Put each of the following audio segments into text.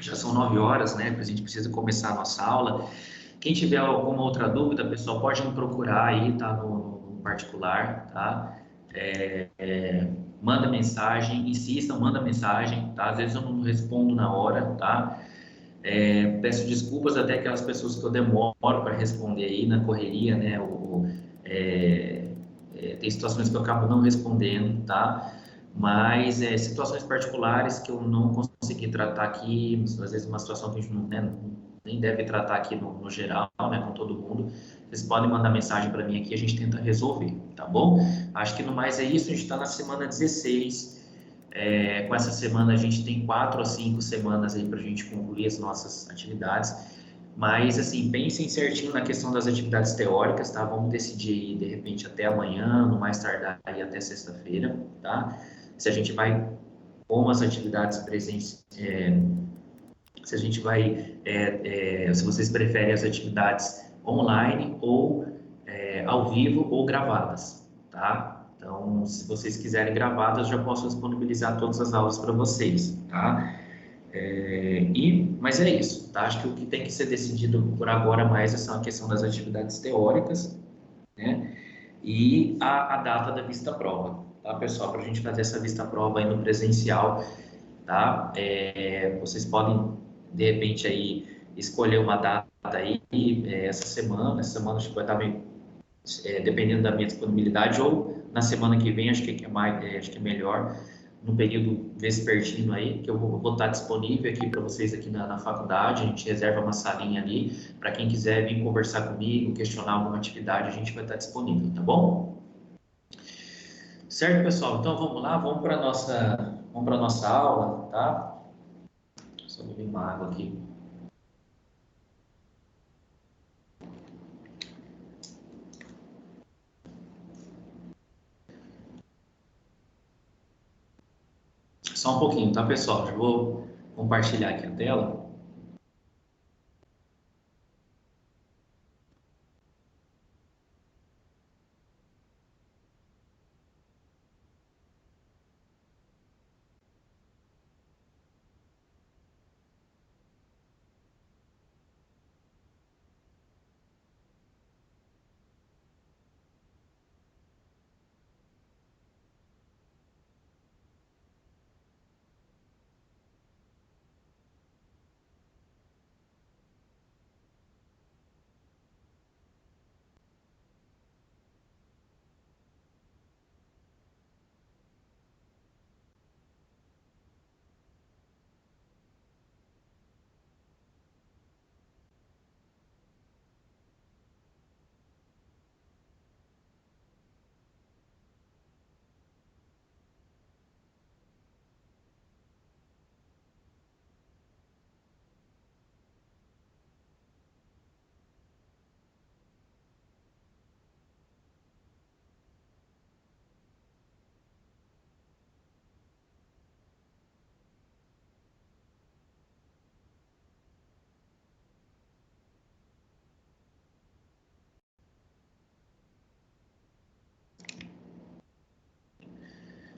Já são 9 horas, né? A gente precisa começar a nossa aula. Quem tiver alguma outra dúvida, pessoal, pode me procurar aí, tá? No particular, tá? Manda mensagem, insistam, manda mensagem, tá? Às vezes eu não respondo na hora, tá? Peço desculpas até aquelas pessoas que eu demoro para responder aí na correria, né? Tem situações que eu acabo não respondendo, tá? Mas situações particulares que eu não consegui tratar aqui, às vezes uma situação que a gente não, né, nem deve tratar aqui no geral, né, com todo mundo, vocês podem mandar mensagem para mim aqui, a gente tenta resolver, tá bom? Acho que no mais é isso, a gente está na semana 16, com essa semana a gente tem 4 a 5 semanas aí para a gente concluir as nossas atividades, mas assim, pensem certinho na questão das atividades teóricas, tá? Vamos decidir aí, de repente, até amanhã, no mais tardar aí até sexta-feira, tá? Se a gente vai com as atividades presentes, se a gente vai, se vocês preferem as atividades online ou ao vivo ou gravadas, tá? Então, se vocês quiserem gravadas, já posso disponibilizar todas as aulas para vocês, tá? Mas é isso, tá? Acho que o que tem que ser decidido por agora mais é só a questão das atividades teóricas, né? E a data da vista-prova, tá, pessoal? Para a gente fazer essa vista-prova aí no presencial, tá? Vocês podem, de repente, aí escolher uma data aí, essa semana acho que vai estar bem, dependendo da minha disponibilidade, ou na semana que vem, acho que é mais, acho que é melhor, no período vespertino aí, que eu vou estar disponível aqui para vocês aqui na faculdade, a gente reserva uma salinha ali, para quem quiser vir conversar comigo, questionar alguma atividade, a gente vai estar disponível, tá bom? Certo, pessoal? Então vamos lá, vamos para nossa aula, tá? Só beber uma água aqui. Só um pouquinho, tá, pessoal? Já vou compartilhar aqui a tela.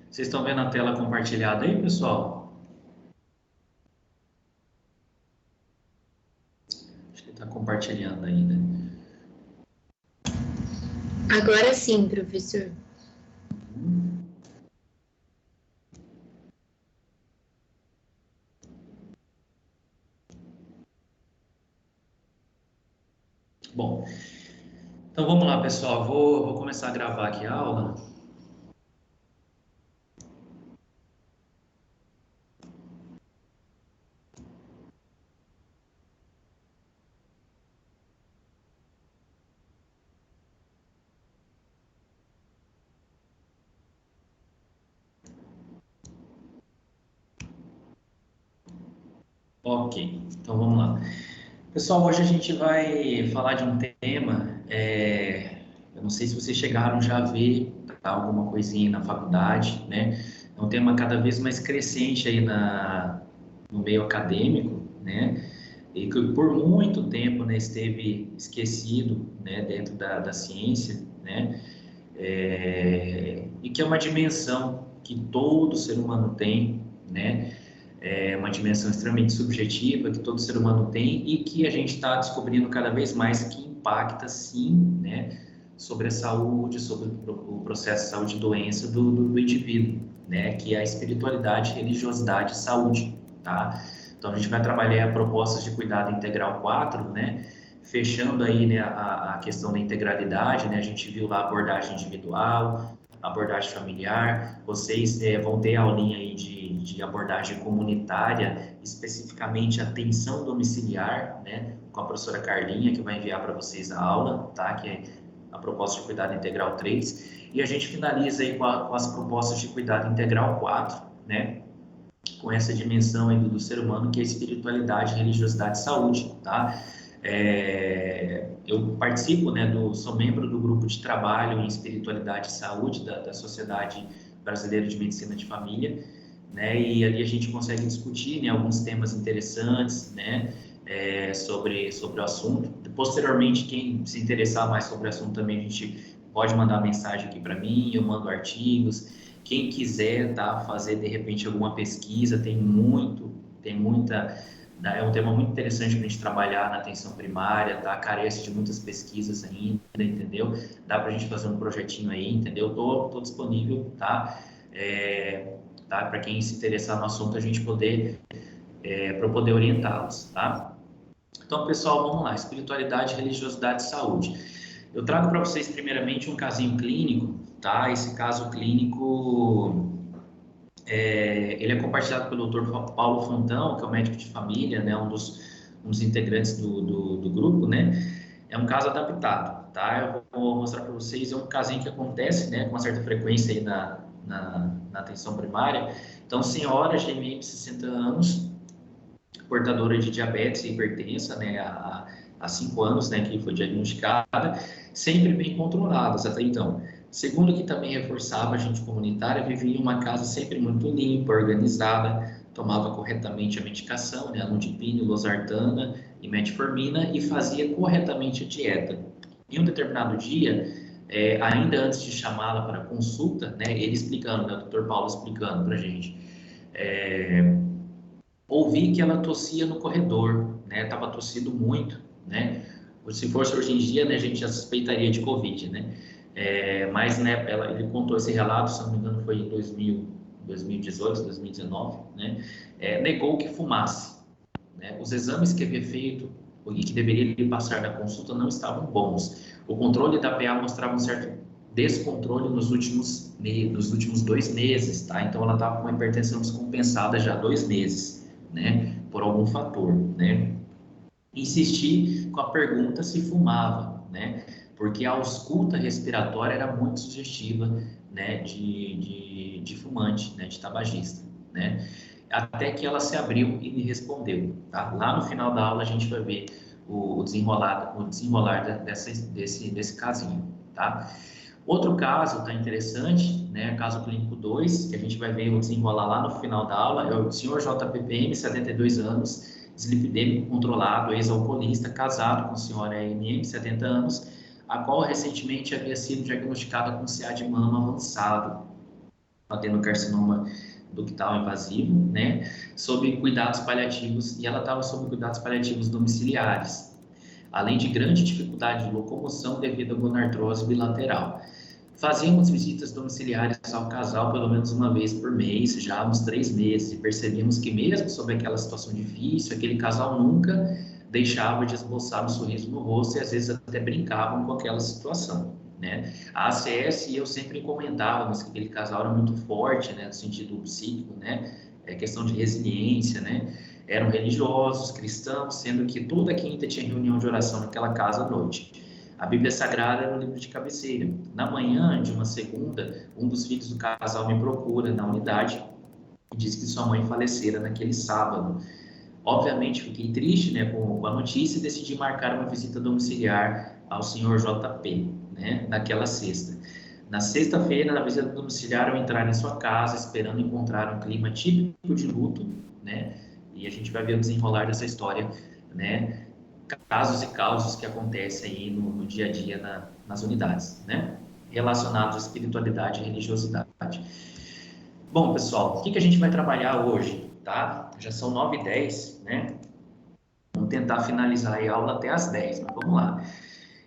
Vocês estão vendo a tela compartilhada aí, pessoal? Acho que está compartilhando ainda. Agora sim, professor. Bom, então vamos lá, pessoal. Vou começar a gravar aqui a aula. Ok, então vamos lá. Pessoal, hoje a gente vai falar de um tema, eu não sei se vocês chegaram já a ver, tá, alguma coisinha na faculdade, né? É um tema cada vez mais crescente aí no meio acadêmico, né? E que por muito tempo, né, esteve esquecido, né, dentro da ciência, né? E que é uma dimensão que todo ser humano tem, né? é uma dimensão extremamente subjetiva que todo ser humano tem e que a gente está descobrindo cada vez mais que impacta, sim, né, sobre a saúde, sobre o processo de saúde e doença do indivíduo, né, que é a espiritualidade, religiosidade e saúde, tá? Então, a gente vai trabalhar propostas de cuidado integral 4, né, fechando aí, né, a questão da integralidade, né, a gente viu lá a abordagem individual, abordagem familiar, vocês vão ter aulinha aí de abordagem comunitária, especificamente atenção domiciliar, né, com a professora Carlinha, que vai enviar para vocês a aula, tá, que é a proposta de cuidado integral 3, e a gente finaliza aí com as propostas de cuidado integral 4, né, com essa dimensão aí do ser humano, que é espiritualidade, religiosidade e saúde, tá? Eu participo, né, sou membro do grupo de trabalho em espiritualidade e saúde da Sociedade Brasileira de Medicina de Família, né, e ali a gente consegue discutir, né, alguns temas interessantes, né, sobre o assunto. Posteriormente, quem se interessar mais sobre o assunto também, a gente pode mandar mensagem aqui para mim, eu mando artigos. Quem quiser, tá, fazer de repente alguma pesquisa, tem muita, é um tema muito interessante para a gente trabalhar na atenção primária, tá? Carece de muitas pesquisas ainda, entendeu? Dá para a gente fazer um projetinho aí, entendeu? Tô disponível, tá? Tá? Para quem se interessar no assunto, a gente para poder orientá-los, tá? Então, pessoal, vamos lá. Espiritualidade, religiosidade e saúde. Eu trago para vocês, primeiramente, um casinho clínico, tá? Esse caso clínico, ele é compartilhado pelo Dr. Paulo Fontão, que é um médico de família, né? Um dos integrantes do grupo, né? É um caso adaptado, tá? Eu vou mostrar para vocês, é um casinho que acontece, né? Com uma certa frequência aí na atenção primária. Então, senhora, GMM, 60 anos, portadora de diabetes e hipertensa, né, há 5 anos, né, que foi diagnosticada, sempre bem controladas até então. Segundo que também reforçava, a gente comunitária vivia em uma casa sempre muito limpa, organizada, tomava corretamente a medicação, né, amlodipina, losartana e metformina, e fazia corretamente a dieta. Em um determinado dia, ainda antes de chamá-la para consulta, né, ele explicando, né, o Dr. Paulo explicando para a gente, ouvi que ela tossia no corredor, né? Tava tossindo muito, né? Se fosse hoje em dia, né, a gente já suspeitaria de Covid, né? Mas, né, ele contou esse relato, se não me engano, foi em 2018, 2019, né? Negou que fumasse, né? Os exames que havia feito e que deveria lhe passar na consulta não estavam bons. O controle da PA mostrava um certo descontrole nos últimos 2 meses, tá? Então, ela estava com uma hipertensão descompensada já há 2 meses, né? Por algum fator, né? Insisti com a pergunta se fumava, né? Porque a ausculta respiratória era muito sugestiva, né? De fumante, né? De tabagista, né? Até que ela se abriu e me respondeu, tá? Lá no final da aula a gente vai ver o desenrolar desse casinho, tá? Outro caso, tá interessante, né? Caso clínico 2, que a gente vai ver o desenrolar lá no final da aula, é o senhor JPPM, 72 anos, dislipidêmico controlado, ex-alcoolista, casado com a senhora MM, 70 anos, a qual recentemente havia sido diagnosticada com CA de mama avançado, adenocarcinoma ductal invasivo, né? Sob cuidados paliativos, e ela estava sob cuidados paliativos domiciliares, além de grande dificuldade de locomoção devido à gonartrose bilateral. Fazíamos visitas domiciliares ao casal pelo menos uma vez por mês, já há uns 3 meses, e percebíamos que mesmo sob aquela situação difícil, aquele casal nunca deixava de esboçar um sorriso no rosto e às vezes até brincavam com aquela situação, né? A ACS e eu sempre comentávamos que aquele casal era muito forte, né, no sentido psíquico, né? Questão de resiliência, né? Eram religiosos, cristãos, sendo que toda quinta tinha reunião de oração naquela casa à noite. A Bíblia Sagrada era o livro de cabeceira. Na manhã de uma segunda, um dos filhos do casal me procura na unidade e diz que sua mãe falecera naquele sábado. Obviamente, fiquei triste, né, com a notícia e decidi marcar uma visita domiciliar ao senhor JP, né, naquela sexta. Na sexta-feira, na visita domiciliar, eu entrar em sua casa, esperando encontrar um clima típico de luto, né, e a gente vai ver o desenrolar dessa história, né, casos e causos que acontecem aí no dia a dia nas unidades, né, relacionados à espiritualidade e religiosidade. Bom, pessoal, o que a gente vai trabalhar hoje, tá? Já são 9h10, né? Vamos tentar finalizar a aula até às 10, mas vamos lá.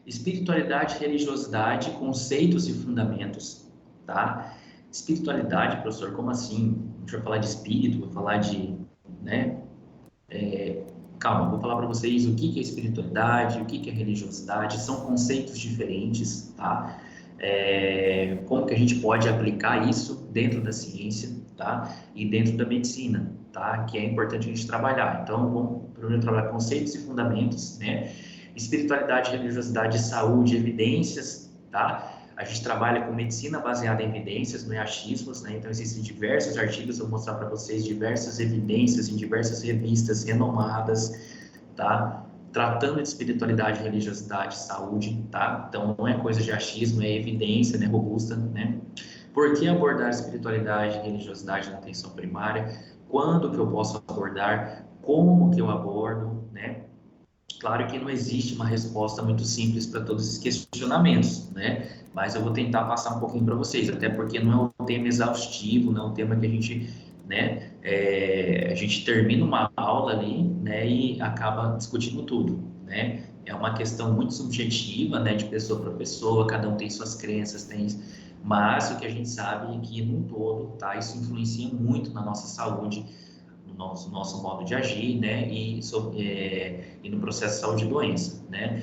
Espiritualidade, religiosidade, conceitos e fundamentos, tá? Espiritualidade, professor, como assim? A gente vai falar de espírito, vai falar de, né? Calma, vou falar para vocês o que é espiritualidade, o que é religiosidade, são conceitos diferentes, tá? Como que a gente pode aplicar isso dentro da ciência, tá? E dentro da medicina, tá? Que é importante a gente trabalhar. Então, vamos primeiro trabalhar conceitos e fundamentos, né? Espiritualidade, religiosidade, saúde, evidências, tá? A gente trabalha com medicina baseada em evidências, não é achismos, né? Então, existem diversos artigos, eu vou mostrar para vocês diversas evidências em diversas revistas renomadas, tá? Tratando de espiritualidade, religiosidade, saúde, tá? Então, não é coisa de achismo, é evidência, né? Robusta, né? Por que abordar espiritualidade e religiosidade na atenção primária? Quando que eu posso abordar? Como que eu abordo, né? Claro que não existe uma resposta muito simples para todos esses questionamentos, né? Mas eu vou tentar passar um pouquinho para vocês, até porque não é um tema exaustivo, não é um tema que a gente, né? A gente termina uma aula ali, né? E acaba discutindo tudo, né? É uma questão muito subjetiva, né? De pessoa para pessoa, cada um tem suas crenças, mas o que a gente sabe é que, num todo, tá? Isso influencia muito na nossa saúde, nosso modo de agir, né, e no processo de saúde e doença, né.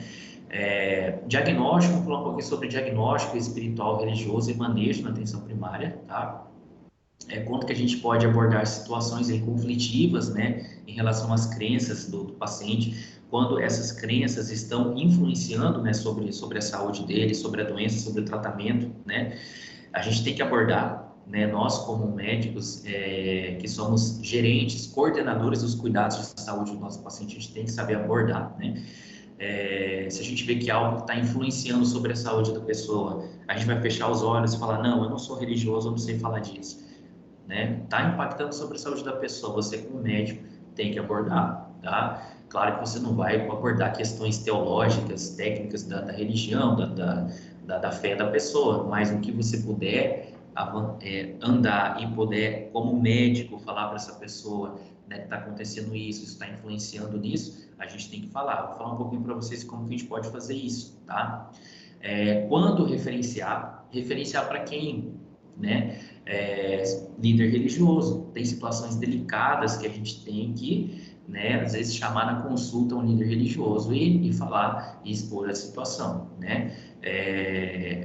Diagnóstico, vamos falar um pouquinho sobre diagnóstico espiritual, religioso e manejo na atenção primária, tá? Quanto que a gente pode abordar situações aí conflitivas, né, em relação às crenças do paciente, quando essas crenças estão influenciando, né, sobre a saúde dele, sobre a doença, sobre o tratamento, né, a gente tem que abordar, né, nós como médicos, que somos gerentes, coordenadores dos cuidados de saúde do nosso paciente, a gente tem que saber abordar, né? Se a gente vê que algo está influenciando sobre a saúde da pessoa, a gente vai fechar os olhos e falar, não, eu não sou religioso, eu não sei falar disso, né? Está impactando sobre a saúde da pessoa, você como médico tem que abordar, tá? Claro que você não vai abordar questões teológicas, técnicas da religião, da fé da pessoa, mas o que você puder andar e puder, como médico, falar para essa pessoa, né, que está acontecendo isso está influenciando nisso, a gente tem que falar. Vou falar um pouquinho para vocês como que a gente pode fazer isso, tá? Quando referenciar para quem, né? Líder religioso. Tem situações delicadas que a gente tem que, né, às vezes chamar na consulta um líder religioso e falar e expor a situação, né?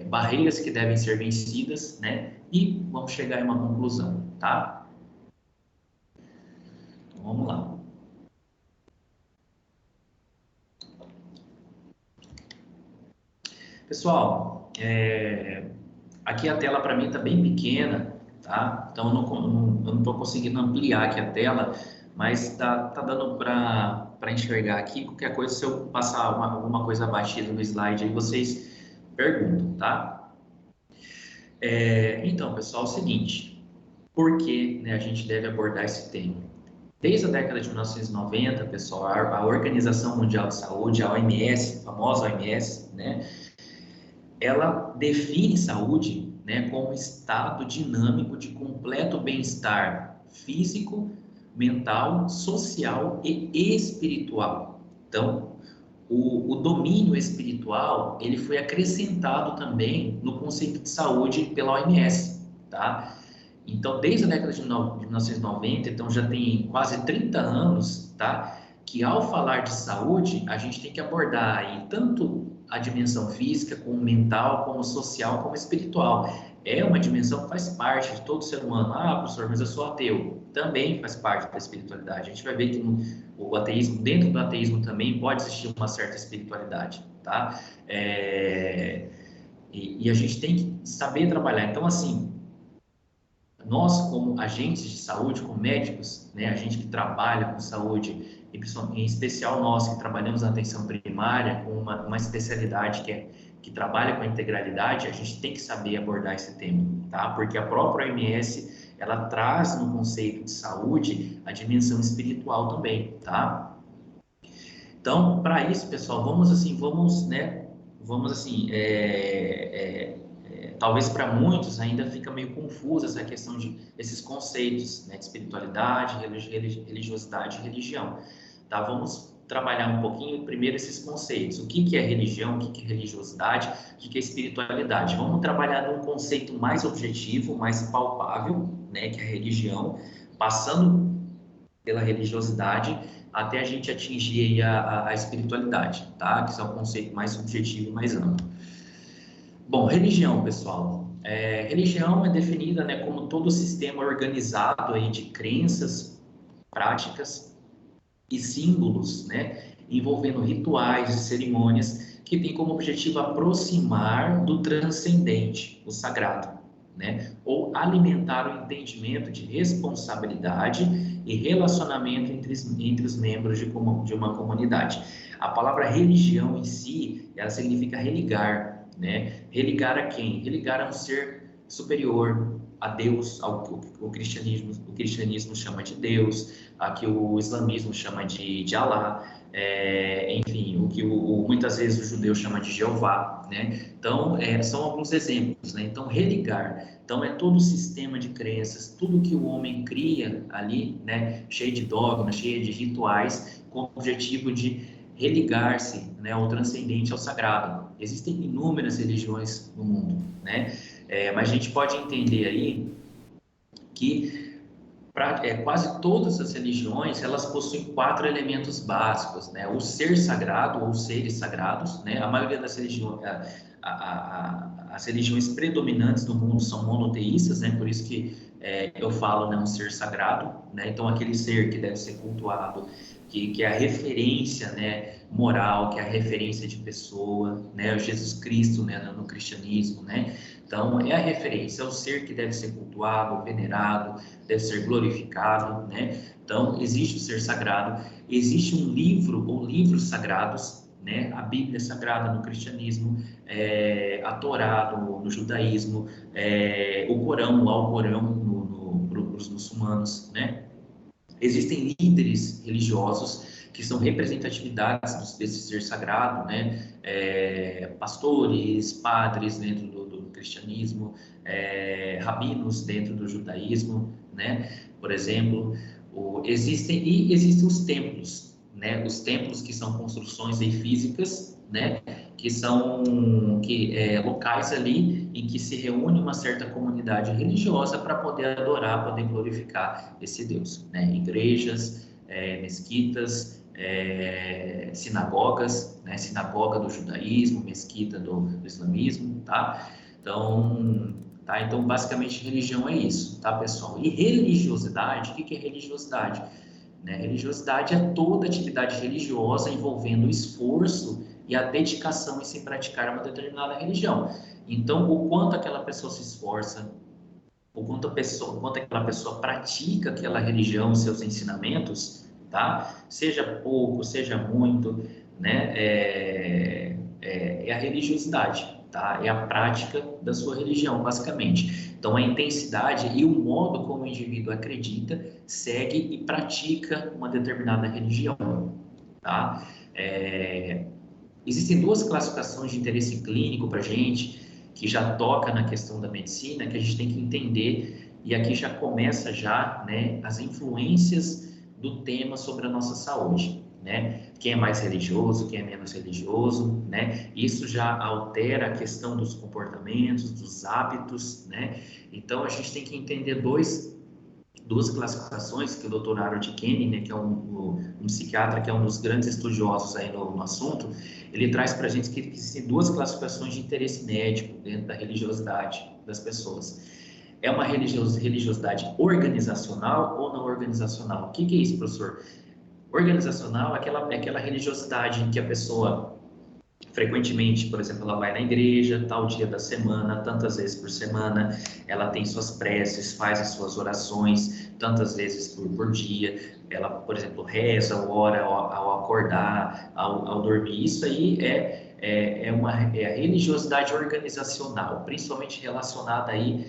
Barreiras que devem ser vencidas, né? E vamos chegar em uma conclusão, tá? Então, vamos lá. Pessoal, aqui a tela para mim está bem pequena, tá? Então eu não estou conseguindo ampliar aqui a tela, mas tá dando para enxergar aqui. Qualquer coisa, se eu passar alguma coisa batida no slide aí, vocês perguntam, tá? Então, pessoal, é o seguinte, por que, né, a gente deve abordar esse tema? Desde a década de 1990, pessoal, a Organização Mundial de Saúde, a OMS, a famosa OMS, né, ela define saúde, né, como estado dinâmico de completo bem-estar físico, mental, social e espiritual. Então, o domínio espiritual, ele foi acrescentado também no conceito de saúde pela OMS, tá? Então, desde a década de 1990, então já tem quase 30 anos, tá? Que ao falar de saúde, a gente tem que abordar aí tanto a dimensão física, como mental, como social, como espiritual. É uma dimensão que faz parte de todo ser humano. Ah, professor, mas eu sou ateu. Também faz parte da espiritualidade. A gente vai ver que o ateísmo, dentro do ateísmo também pode existir uma certa espiritualidade, tá? E a gente tem que saber trabalhar. Então, assim, nós como agentes de saúde, como médicos, né, a gente que trabalha com saúde, em especial nós que trabalhamos na atenção primária, com uma especialidade que trabalha com a integralidade, a gente tem que saber abordar esse tema, tá? Porque a própria OMS, ela traz no conceito de saúde a dimensão espiritual também, tá? Então, para isso, pessoal, vamos talvez para muitos ainda fica meio confusa essa questão de esses conceitos, né, de espiritualidade, religiosidade e religião. Tá? Vamos trabalhar um pouquinho primeiro esses conceitos. O que é religião, o que é religiosidade, o que é espiritualidade. Vamos trabalhar num conceito mais objetivo, mais palpável, né, que é a religião, passando pela religiosidade até a gente atingir aí a espiritualidade, tá? Que é um conceito mais subjetivo e mais amplo. Bom, religião, pessoal. Religião é definida, né, como todo sistema organizado aí de crenças, práticas e símbolos, né, envolvendo rituais e cerimônias que tem como objetivo aproximar do transcendente, o sagrado, né, ou alimentar o entendimento de responsabilidade e relacionamento entre os membros de uma comunidade. A palavra religião em si, ela significa religar, né? Religar a quem? Religar a um ser superior, a Deus, o cristianismo chama de Deus, a que o islamismo chama de Alá, enfim, o que muitas vezes o judeu chama de Jeová, né? Então, são alguns exemplos, né? Então, religar, então é todo o sistema de crenças, tudo que o homem cria ali, né? Cheio de dogmas, cheio de rituais, com o objetivo de religar-se, né, ao transcendente, ao sagrado. Existem inúmeras religiões no mundo, né? Mas a gente pode entender aí que quase todas as religiões, elas possuem 4 elementos básicos, né? O ser sagrado ou seres sagrados, né? A maioria das religiões, as religiões predominantes do mundo são monoteístas, né? Por isso que eu falo, né, um ser sagrado, né? Então aquele ser que deve ser cultuado, que é a referência, né, moral, que é a referência de pessoa, né? O Jesus Cristo, né, no cristianismo, né? Então, é a referência, é o ser que deve ser cultuado, venerado, deve ser glorificado, né? Então, existe o ser sagrado, existe um livro ou livros sagrados, né? A Bíblia é sagrada no cristianismo, a Torá no judaísmo, o Corão, o Alcorão para os muçulmanos, né? Existem líderes religiosos que são representatividades desse ser sagrado, né? Pastores, padres dentro do cristianismo, rabinos dentro do judaísmo, né? Por exemplo, existem os templos, né? Os templos que são construções aí físicas, né? Que são locais ali em que se reúne uma certa comunidade religiosa para poder adorar, poder glorificar esse Deus, né? Igrejas, mesquitas, sinagogas, né? Sinagoga do judaísmo, mesquita do islamismo, tá? Então, basicamente, religião é isso, tá, pessoal? E religiosidade, o que é religiosidade? Né? Religiosidade é toda atividade religiosa envolvendo o esforço e a dedicação em se praticar uma determinada religião. Então, o quanto aquela pessoa se esforça, o quanto aquela pessoa pratica aquela religião, seus ensinamentos, tá? Seja pouco, seja muito, né? É a religiosidade, tá? É a prática da sua religião, basicamente. Então, a intensidade e o modo como o indivíduo acredita, segue e pratica uma determinada religião, tá? Existem 2 classificações de interesse clínico para a gente, que já toca na questão da medicina, que a gente tem que entender, e aqui já começa né, as influências do tema sobre a nossa saúde, né? Quem é mais religioso, quem é menos religioso, né? Isso já altera a questão dos comportamentos, dos hábitos, né? Então, a gente tem que entender 2 classificações que o Dr. Harold Kenny, né, que é um psiquiatra, que é um dos grandes estudiosos aí no assunto, ele traz para a gente que existem 2 classificações de interesse médico dentro da religiosidade das pessoas. É uma religiosidade organizacional ou não organizacional? O que é isso, professor? Organizacional é aquela religiosidade em que a pessoa frequentemente, por exemplo, ela vai na igreja, tal dia da semana, tantas vezes por semana, ela tem suas preces, faz as suas orações, tantas vezes por dia, ela, por exemplo, reza, ora ao acordar, ao dormir. Isso aí é a religiosidade organizacional, principalmente relacionada aí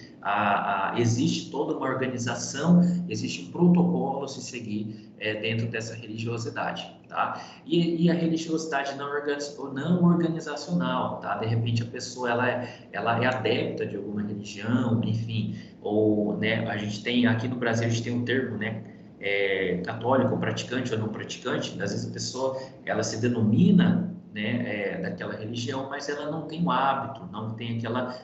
existe toda uma organização, existe um protocolo a se seguir dentro dessa religiosidade, tá? E a religiosidade não organizacional, tá? De repente a pessoa ela é adepta de alguma religião, enfim, ou, né, a gente tem aqui no Brasil a gente tem um termo, né? Católico, praticante ou não praticante, às vezes a pessoa ela se denomina, né, daquela religião, mas ela não tem o hábito, não tem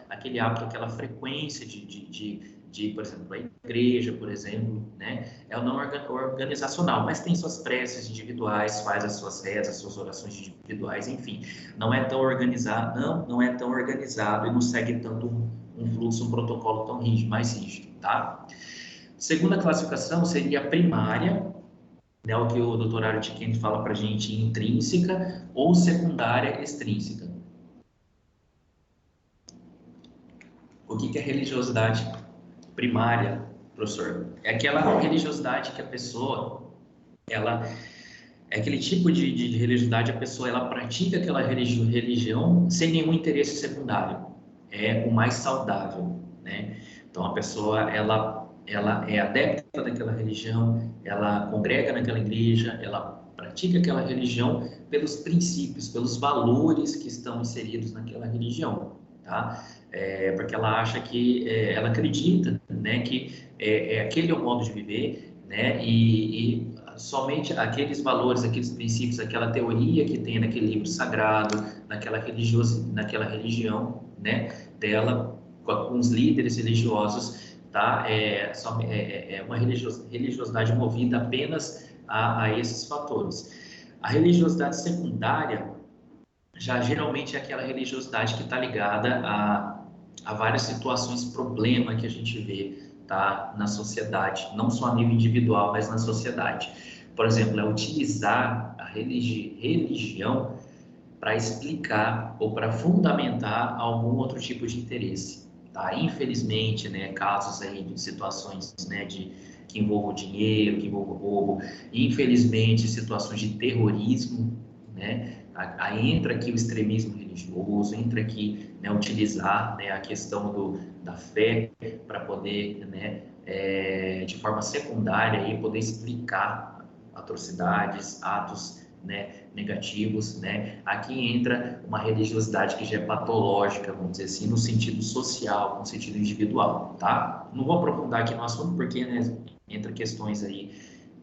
aquele hábito, aquela frequência de, por exemplo, a igreja, por exemplo, né, é o não organizacional, mas tem suas preces individuais, faz as suas rezas, as suas orações individuais, enfim, não é tão organizado, não é tão organizado e não segue tanto um fluxo, um protocolo tão rígido, mais rígido, tá? Segunda classificação seria a primária, né, o que o Dr. Art Kent fala para a gente, intrínseca ou secundária extrínseca. O que é religiosidade primária, professor? É aquela religiosidade que a pessoa, ela é aquele tipo de religiosidade, a pessoa ela pratica aquela religião sem nenhum interesse secundário. É o mais saudável, né? Então a pessoa ela é adepta daquela religião, ela congrega naquela igreja, ela pratica aquela religião pelos princípios, pelos valores que estão inseridos naquela religião, tá? Porque ela acha que, ela acredita, né, que aquele é o modo de viver, né, e somente aqueles valores, aqueles princípios, aquela teoria que tem naquele livro sagrado, naquela religião, né, dela, com os líderes religiosos, tá? É uma religiosidade movida apenas a esses fatores. A religiosidade secundária já geralmente é aquela religiosidade que está ligada a várias situações, problema que a gente vê, tá, na sociedade, não só a nível individual, mas na sociedade. Por exemplo, é utilizar a religião para explicar ou para fundamentar algum outro tipo de interesse. Tá? Infelizmente, né, casos aí de situações, né, que envolvam dinheiro, que envolvam roubo, infelizmente situações de terrorismo, né, aí entra aqui o extremismo religioso, entra aqui, né, utilizar, né, a questão da fé para poder, né, de forma secundária aí, poder explicar atrocidades, atos, né, negativos, né? Aqui entra uma religiosidade que já é patológica, vamos dizer assim, no sentido social, no sentido individual, tá? Não vou aprofundar aqui no assunto porque, né, entra questões aí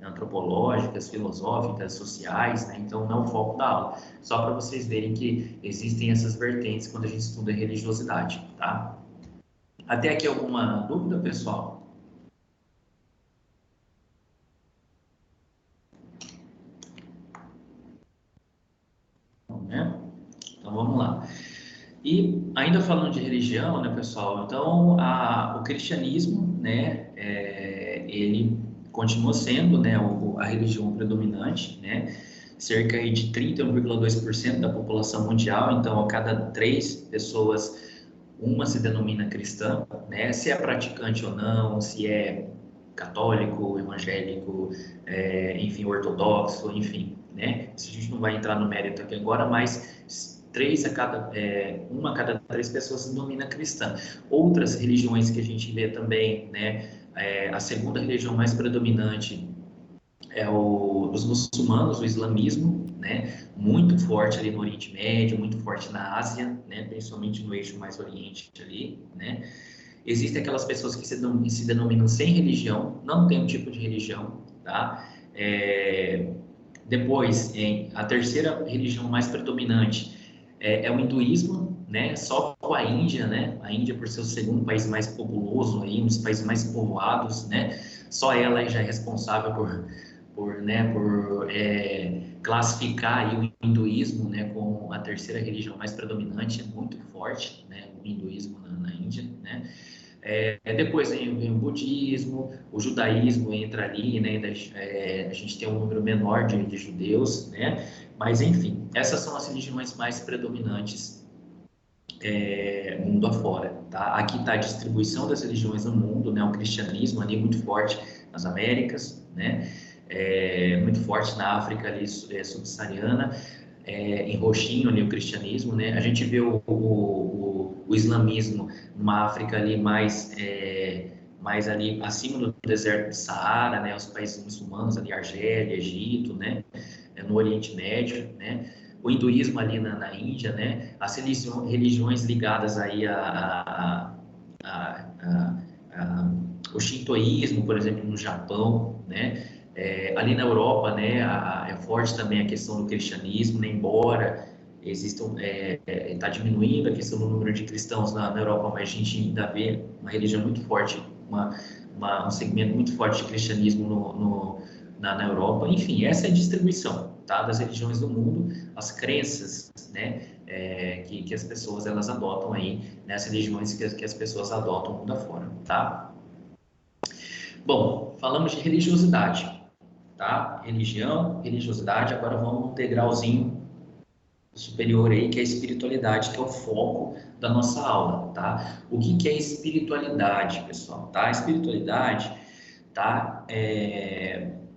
antropológicas, filosóficas, sociais, né? Então não é o foco da aula. Só para vocês verem que existem essas vertentes quando a gente estuda religiosidade, tá? Até aqui alguma dúvida, pessoal? Né? Então vamos lá. E ainda falando de religião, né, pessoal? Então o cristianismo, né, ele continua sendo, né, a religião predominante, né? Cerca de 31,2% da população mundial. Então, a cada 3 pessoas, uma se denomina cristã, né? Se é praticante ou não, se é católico, evangélico, enfim, ortodoxo, enfim, né? Isso a gente não vai entrar no mérito aqui agora, mas uma a cada 3 pessoas se denomina cristã. Outras religiões que a gente vê também, né? A segunda religião mais predominante é os muçulmanos, o islamismo, né? Muito forte ali no Oriente Médio, muito forte na Ásia, né? Principalmente no eixo mais Oriente ali, né? Existem aquelas pessoas que se denominam sem religião, não tem um tipo de religião, tá? Depois, a terceira religião mais predominante é o hinduísmo, né? Só a Índia, né? A Índia, por ser o segundo país mais populoso, aí, um dos países mais povoados, né? Só ela já é responsável por classificar aí o hinduísmo, né, como a terceira religião mais predominante, é muito forte, né? O hinduísmo na Índia, né? Depois vem o budismo, o judaísmo entra ali, né? A gente tem um número menor de judeus, né? Mas, enfim, essas são as religiões mais predominantes mundo afora, tá? Aqui está a distribuição das religiões no mundo, né? O cristianismo ali muito forte nas Américas, né? Muito forte na África ali subsaariana. em roxinho ali o cristianismo, né? A gente vê o islamismo numa África ali mais ali acima do deserto do Saara, né? Os países muçulmanos ali, Argélia, Egito, né? No Oriente Médio, né? O hinduísmo ali na Índia, né? As religiões ligadas aí o shintoísmo, por exemplo, no Japão, né? Ali na Europa, né? É forte também a questão do cristianismo, né? Embora existam, está diminuindo a questão do número de cristãos na Europa, mas a gente ainda vê uma religião muito forte, um segmento muito forte de cristianismo na Europa. Enfim, essa é a distribuição, tá, das religiões do mundo, as crenças, né, que as pessoas elas adotam aí, né, as religiões que as pessoas adotam mundo afora, tá? Bom, falamos de religiosidade, tá? Religião, religiosidade, agora vamos no degrauzinho superior aí, que é a espiritualidade, que é o foco da nossa aula, tá? O que é espiritualidade, pessoal, tá? A espiritualidade, tá?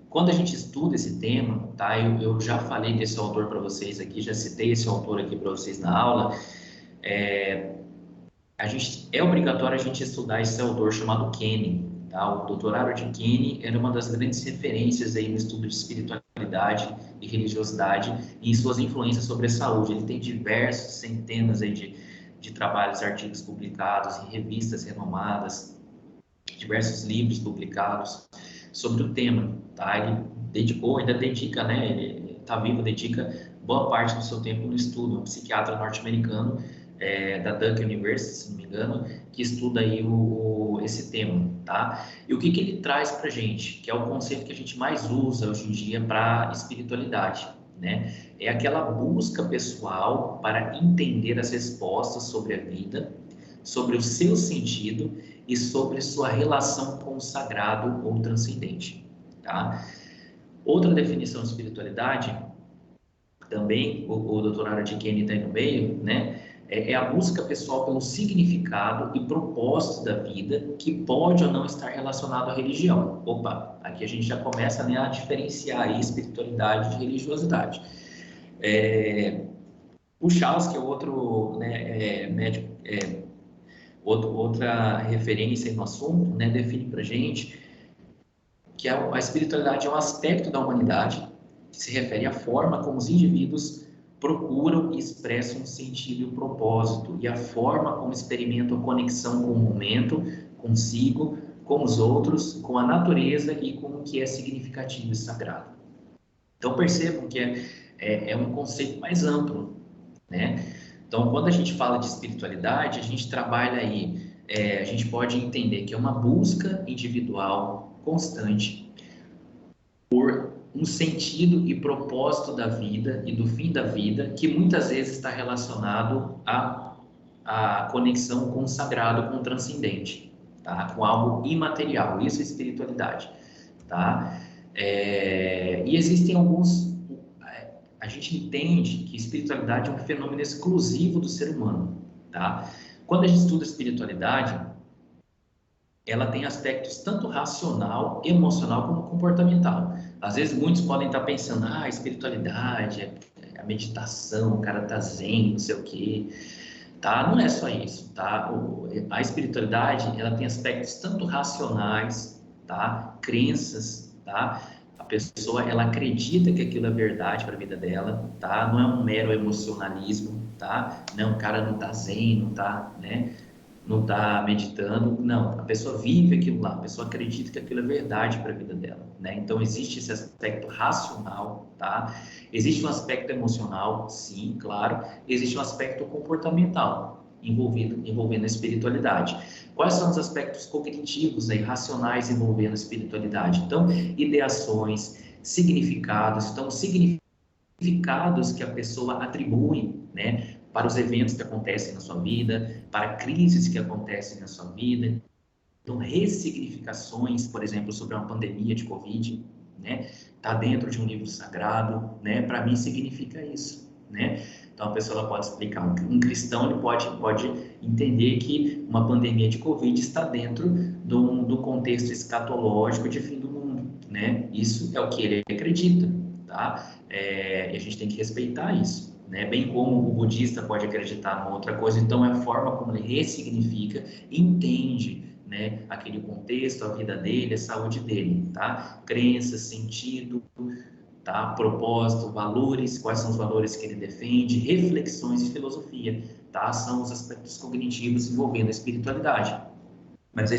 Quando a gente estuda esse tema, tá? Eu já falei desse autor para vocês aqui, já citei esse autor aqui para vocês na aula. É obrigatório a gente estudar esse autor chamado Kenny, tá? O Dr. Harold Kenny era uma das grandes referências aí no estudo de espiritualidade e religiosidade e em suas influências sobre a saúde. Ele tem diversos, centenas aí de trabalhos, artigos publicados em revistas renomadas, diversos livros publicados sobre o tema, tá? Ele ainda dedica, né? Ele está vivo, dedica boa parte do seu tempo no estudo. É um psiquiatra norte-americano da Duke University, se não me engano, que estuda aí esse tema, tá? E o que ele traz para a gente, que é o conceito que a gente mais usa hoje em dia para espiritualidade, né? É aquela busca pessoal para entender as respostas sobre a vida, sobre o seu sentido e sobre sua relação com o sagrado ou transcendente, tá? Outra definição de espiritualidade, também o Dr. Harold Kenny está aí no meio, né? É a busca pessoal pelo significado e propósito da vida que pode ou não estar relacionado à religião. Opa, aqui a gente já começa, né, a diferenciar aí espiritualidade de religiosidade. O Charles, que é outro, né, médico, outra referência no assunto, né, define para a gente que a espiritualidade é um aspecto da humanidade que se refere à forma como os indivíduos procuram e expressam um sentido e um propósito, e a forma como experimentam a conexão com o momento, consigo, com os outros, com a natureza e com o que é significativo e sagrado. Então percebam que é um conceito mais amplo, né? Então, quando a gente fala de espiritualidade, a gente trabalha aí, a gente pode entender que é uma busca individual constante por um sentido e propósito da vida e do fim da vida, que muitas vezes está relacionado à conexão com o sagrado, com o transcendente, tá? Com algo imaterial. Isso é espiritualidade, tá? E existem alguns... A gente entende que espiritualidade é um fenômeno exclusivo do ser humano, tá? Quando a gente estuda espiritualidade, ela tem aspectos tanto racional, emocional, como comportamental. Às vezes muitos podem estar pensando, espiritualidade, a meditação, o cara tá zen, não sei o quê, tá? Não é só isso, tá? A espiritualidade, ela tem aspectos tanto racionais, tá? Crenças, tá? A pessoa, ela acredita que aquilo é verdade para a vida dela, tá? Não é um mero emocionalismo, tá? Não, o cara não tá zen, não tá, né? Não está meditando, não, a pessoa vive aquilo lá, a pessoa acredita que aquilo é verdade para a vida dela, né? Então existe esse aspecto racional, tá? Existe um aspecto emocional, sim, claro, existe um aspecto comportamental envolvendo a espiritualidade. Quais são os aspectos cognitivos aí, racionais envolvendo a espiritualidade? Então, ideações, significados, então significados que a pessoa atribui, né, para os eventos que acontecem na sua vida, para crises que acontecem na sua vida. Então, ressignificações, por exemplo, sobre uma pandemia de Covid, né? Está dentro de um livro sagrado, né? Para mim significa isso, né? Então, a pessoa pode explicar. Um cristão ele pode entender que uma pandemia de Covid está dentro do contexto escatológico de fim do mundo, né? Isso é o que ele acredita, tá? E a gente tem que respeitar isso, né? Bem como o budista pode acreditar numa outra coisa, então é a forma como ele ressignifica, entende, né, aquele contexto, a vida dele, a saúde dele, tá? Crenças, sentido, tá? Propósito, valores, quais são os valores que ele defende, reflexões e filosofia, tá? São os aspectos cognitivos envolvendo a espiritualidade. Mas a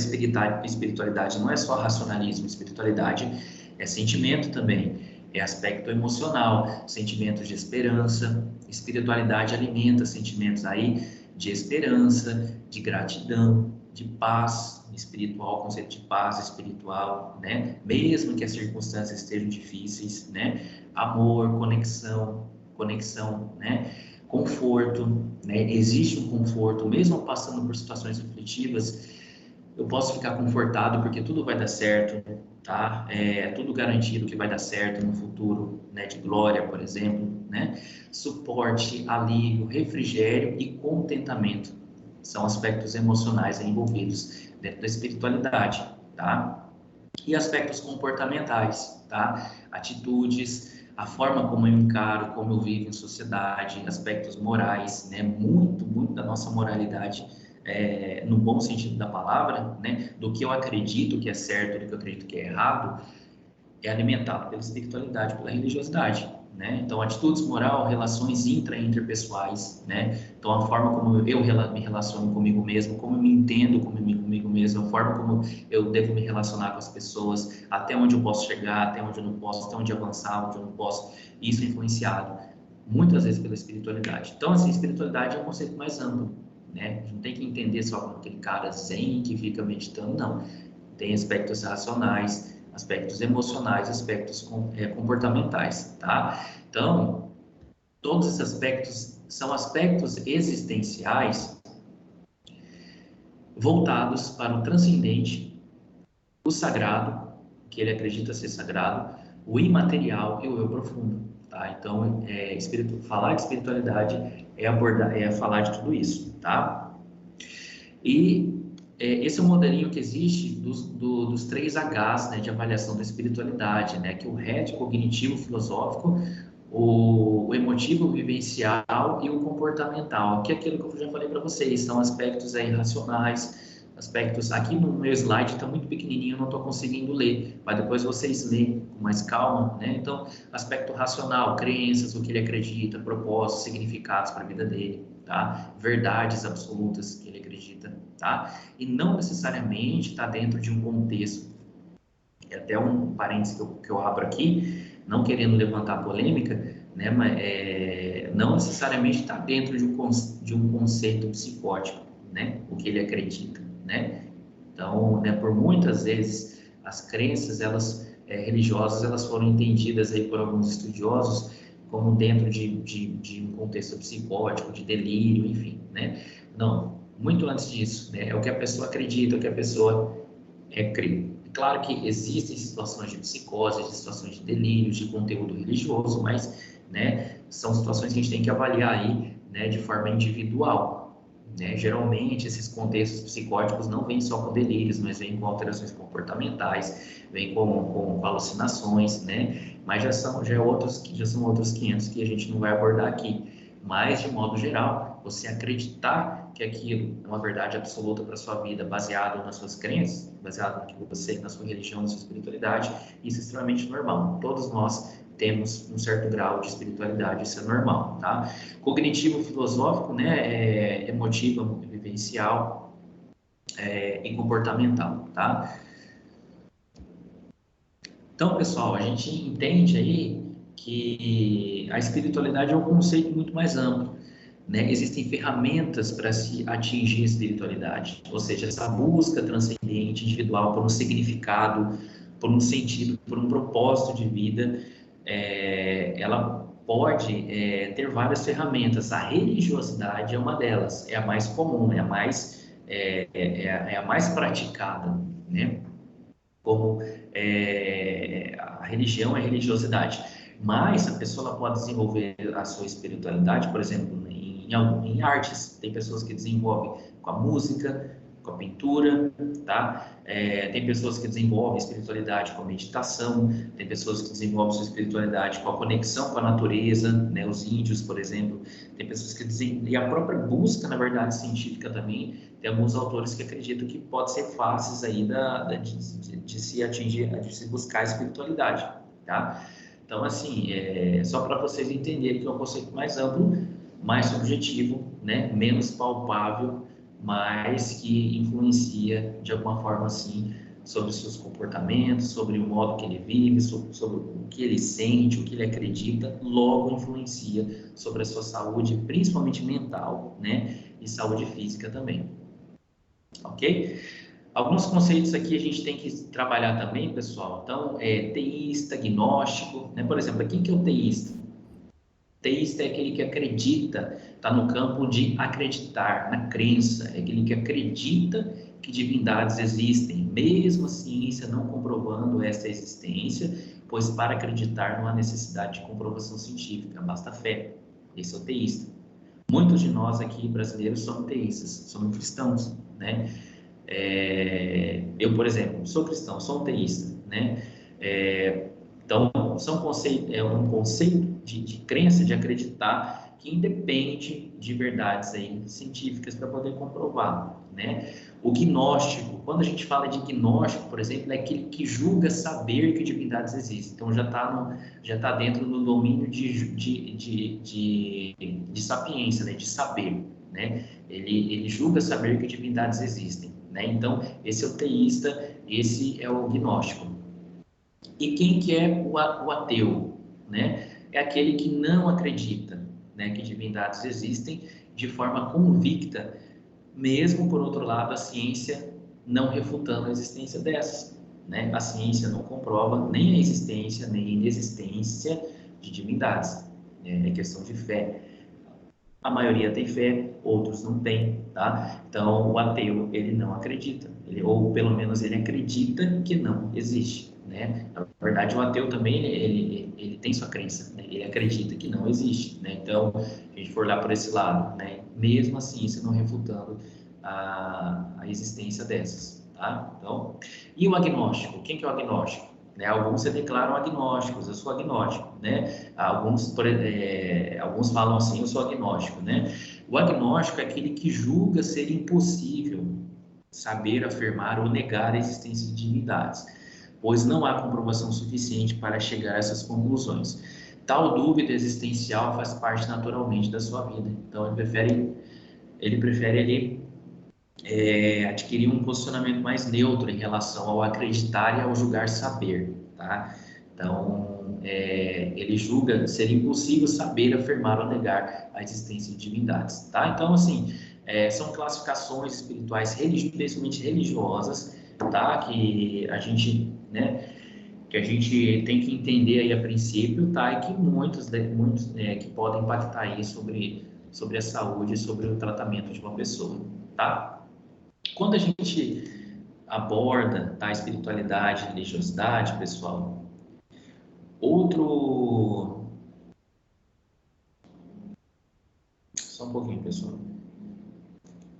espiritualidade não é só racionalismo, espiritualidade é sentimento também, é aspecto emocional, sentimentos de esperança. Espiritualidade alimenta sentimentos aí de esperança, de gratidão, de paz espiritual, conceito de paz espiritual, né? Mesmo que as circunstâncias estejam difíceis, né? Amor, conexão, né? Conforto, né? Existe um conforto, mesmo passando por situações aflitivas, eu posso ficar confortado porque tudo vai dar certo, tá? É tudo garantido que vai dar certo no futuro, né? De glória, por exemplo, né? Suporte, alívio, refrigério e contentamento são aspectos emocionais envolvidos dentro da espiritualidade, tá? E aspectos comportamentais, tá? Atitudes, a forma como eu encaro, como eu vivo em sociedade, aspectos morais, né? Muito da nossa moralidade, no bom sentido da palavra, né? Do que eu acredito que é certo, do que eu acredito que é errado, é alimentado pela espiritualidade, pela religiosidade, né? Então, atitudes moral, relações interpessoais, né? Então, a forma como eu me relaciono comigo mesmo, como eu me entendo comigo mesmo, a forma como eu devo me relacionar com as pessoas, até onde eu posso chegar, até onde eu não posso, até onde avançar, onde eu não posso. Isso é influenciado muitas vezes pela espiritualidade. Então, assim, espiritualidade é um conceito mais amplo, né? A gente não tem que entender só como aquele cara zen que fica meditando, não. Tem aspectos racionais, aspectos emocionais, aspectos comportamentais, tá? Então, todos esses aspectos são aspectos existenciais voltados para o transcendente, o sagrado, que ele acredita ser sagrado, o imaterial e o eu profundo, tá? Então, falar de espiritualidade é falar de tudo isso, tá? E esse é um modelinho que existe dos 3 Hs, né, de avaliação da espiritualidade, né, que é o RET, cognitivo, filosófico, o emotivo, vivencial e o comportamental, que é aquilo que eu já falei para vocês, são aspectos aí racionais, aspectos, aqui no meu slide está muito pequenininho, eu não estou conseguindo ler, mas depois vocês leem com mais calma, né, então, aspecto racional, crenças, o que ele acredita, propósitos, significados para a vida dele, tá? Verdades absolutas que ele acredita, tá? E não necessariamente está dentro de um contexto. É até um parênteses que eu abro aqui, não querendo levantar polêmica, né? Mas não necessariamente está dentro de um conceito psicótico, né? O que ele acredita, né? Então, né, por muitas vezes as crenças religiosas elas foram entendidas aí por alguns estudiosos como dentro de um contexto psicótico, de delírio, enfim, né? Não, muito antes disso, né? É o que a pessoa acredita, é o que a pessoa crê. Claro que existem situações de psicose, de situações de delírios, de conteúdo religioso, mas, né, são situações que a gente tem que avaliar aí, né, de forma individual, né? Geralmente, esses contextos psicóticos não vêm só com delírios, mas vêm com alterações comportamentais, vêm com alucinações, né? Mas já são outros 500 que a gente não vai abordar aqui. Mas, de modo geral, você acreditar que aquilo é uma verdade absoluta para a sua vida, baseado nas suas crenças, baseado no que você, na sua religião, na sua espiritualidade, isso é extremamente normal. Todos nós temos um certo grau de espiritualidade, isso é normal, tá? Cognitivo, filosófico, né, emotivo, vivencial e comportamental, tá? Então, pessoal, a gente entende aí que a espiritualidade é um conceito muito mais amplo, né? Existem ferramentas para se atingir a espiritualidade, ou seja, essa busca transcendente, individual, por um significado, por um sentido, por um propósito de vida, ela pode ter várias ferramentas. A religiosidade é uma delas, é a mais comum, é a mais praticada, né? Como a religião é religiosidade. Mas a pessoa ela pode desenvolver a sua espiritualidade, por exemplo, em artes. Tem pessoas que desenvolvem com a música, com a pintura, tá? Tem pessoas que desenvolvem espiritualidade com a meditação, tem pessoas que desenvolvem sua espiritualidade com a conexão com a natureza, né? Os índios, por exemplo, tem pessoas que e a própria busca, na verdade, científica também, tem alguns autores que acreditam que pode ser fases aí de se atingir, de se buscar a espiritualidade, tá? Então, assim, só para vocês entenderem que é um conceito mais amplo, mais subjetivo, né? Menos palpável, mas que influencia de alguma forma, assim, sobre os seus comportamentos, sobre o modo que ele vive, sobre o que ele sente, o que ele acredita, logo influencia sobre a sua saúde, principalmente mental, né? E saúde física também. Ok? Alguns conceitos aqui a gente tem que trabalhar também, pessoal. Então, teísta, agnóstico, né? Por exemplo, quem que é o teísta? Teísta é aquele que acredita, está no campo de acreditar, na crença, é aquele que acredita que divindades existem, mesmo a ciência não comprovando essa existência, pois para acreditar não há necessidade de comprovação científica, basta fé. Esse é o teísta. Muitos de nós aqui, brasileiros, somos teístas, somos cristãos, né? Eu, por exemplo, sou cristão, sou um teísta, né? Então, é um conceito de crença, de acreditar que independe de verdades aí científicas para poder comprovar, né? O gnóstico, quando a gente fala de gnóstico, por exemplo, é aquele que julga saber que divindades existem. Então, já tá dentro do domínio de sapiência, né? De saber, né? Ele julga saber que divindades existem, né? Então, esse é o teísta, esse é o gnóstico. E quem que é o ateu, né? É aquele que não acredita, né, que divindades existem de forma convicta, mesmo, por outro lado, a ciência não refutando a existência dessas, né? A ciência não comprova nem a existência, nem a inexistência de divindades, né? É questão de fé. A maioria tem fé, outros não têm, tá? Então, o ateu, ele não acredita, ou pelo menos ele acredita que não existe, né? Na verdade, o ateu também, ele tem sua crença, né? Ele acredita que não existe, né? Então, se a gente for lá por esse lado, né? Mesmo a ciência não refutando a existência dessas, tá? Então, e o agnóstico? Quem que é o agnóstico? Né? Alguns se declaram agnósticos, eu sou agnóstico, né? Alguns falam assim, eu sou agnóstico, né? O agnóstico é aquele que julga ser impossível saber, afirmar ou negar a existência de divindades, pois não há comprovação suficiente para chegar a essas conclusões. Tal dúvida existencial faz parte naturalmente da sua vida. Então, ele prefere adquirir um posicionamento mais neutro em relação ao acreditar e ao julgar saber, tá? Então, ele julga ser impossível saber, afirmar ou negar a existência de divindades, tá? Então, assim, são classificações espirituais, principalmente religiosas, tá? Que a gente, né, que a gente tem que entender aí a princípio, tá? E que muitos que podem impactar aí sobre a saúde, sobre o tratamento de uma pessoa, tá? Quando a gente aborda, tá, a espiritualidade, a religiosidade, pessoal, só um pouquinho, pessoal.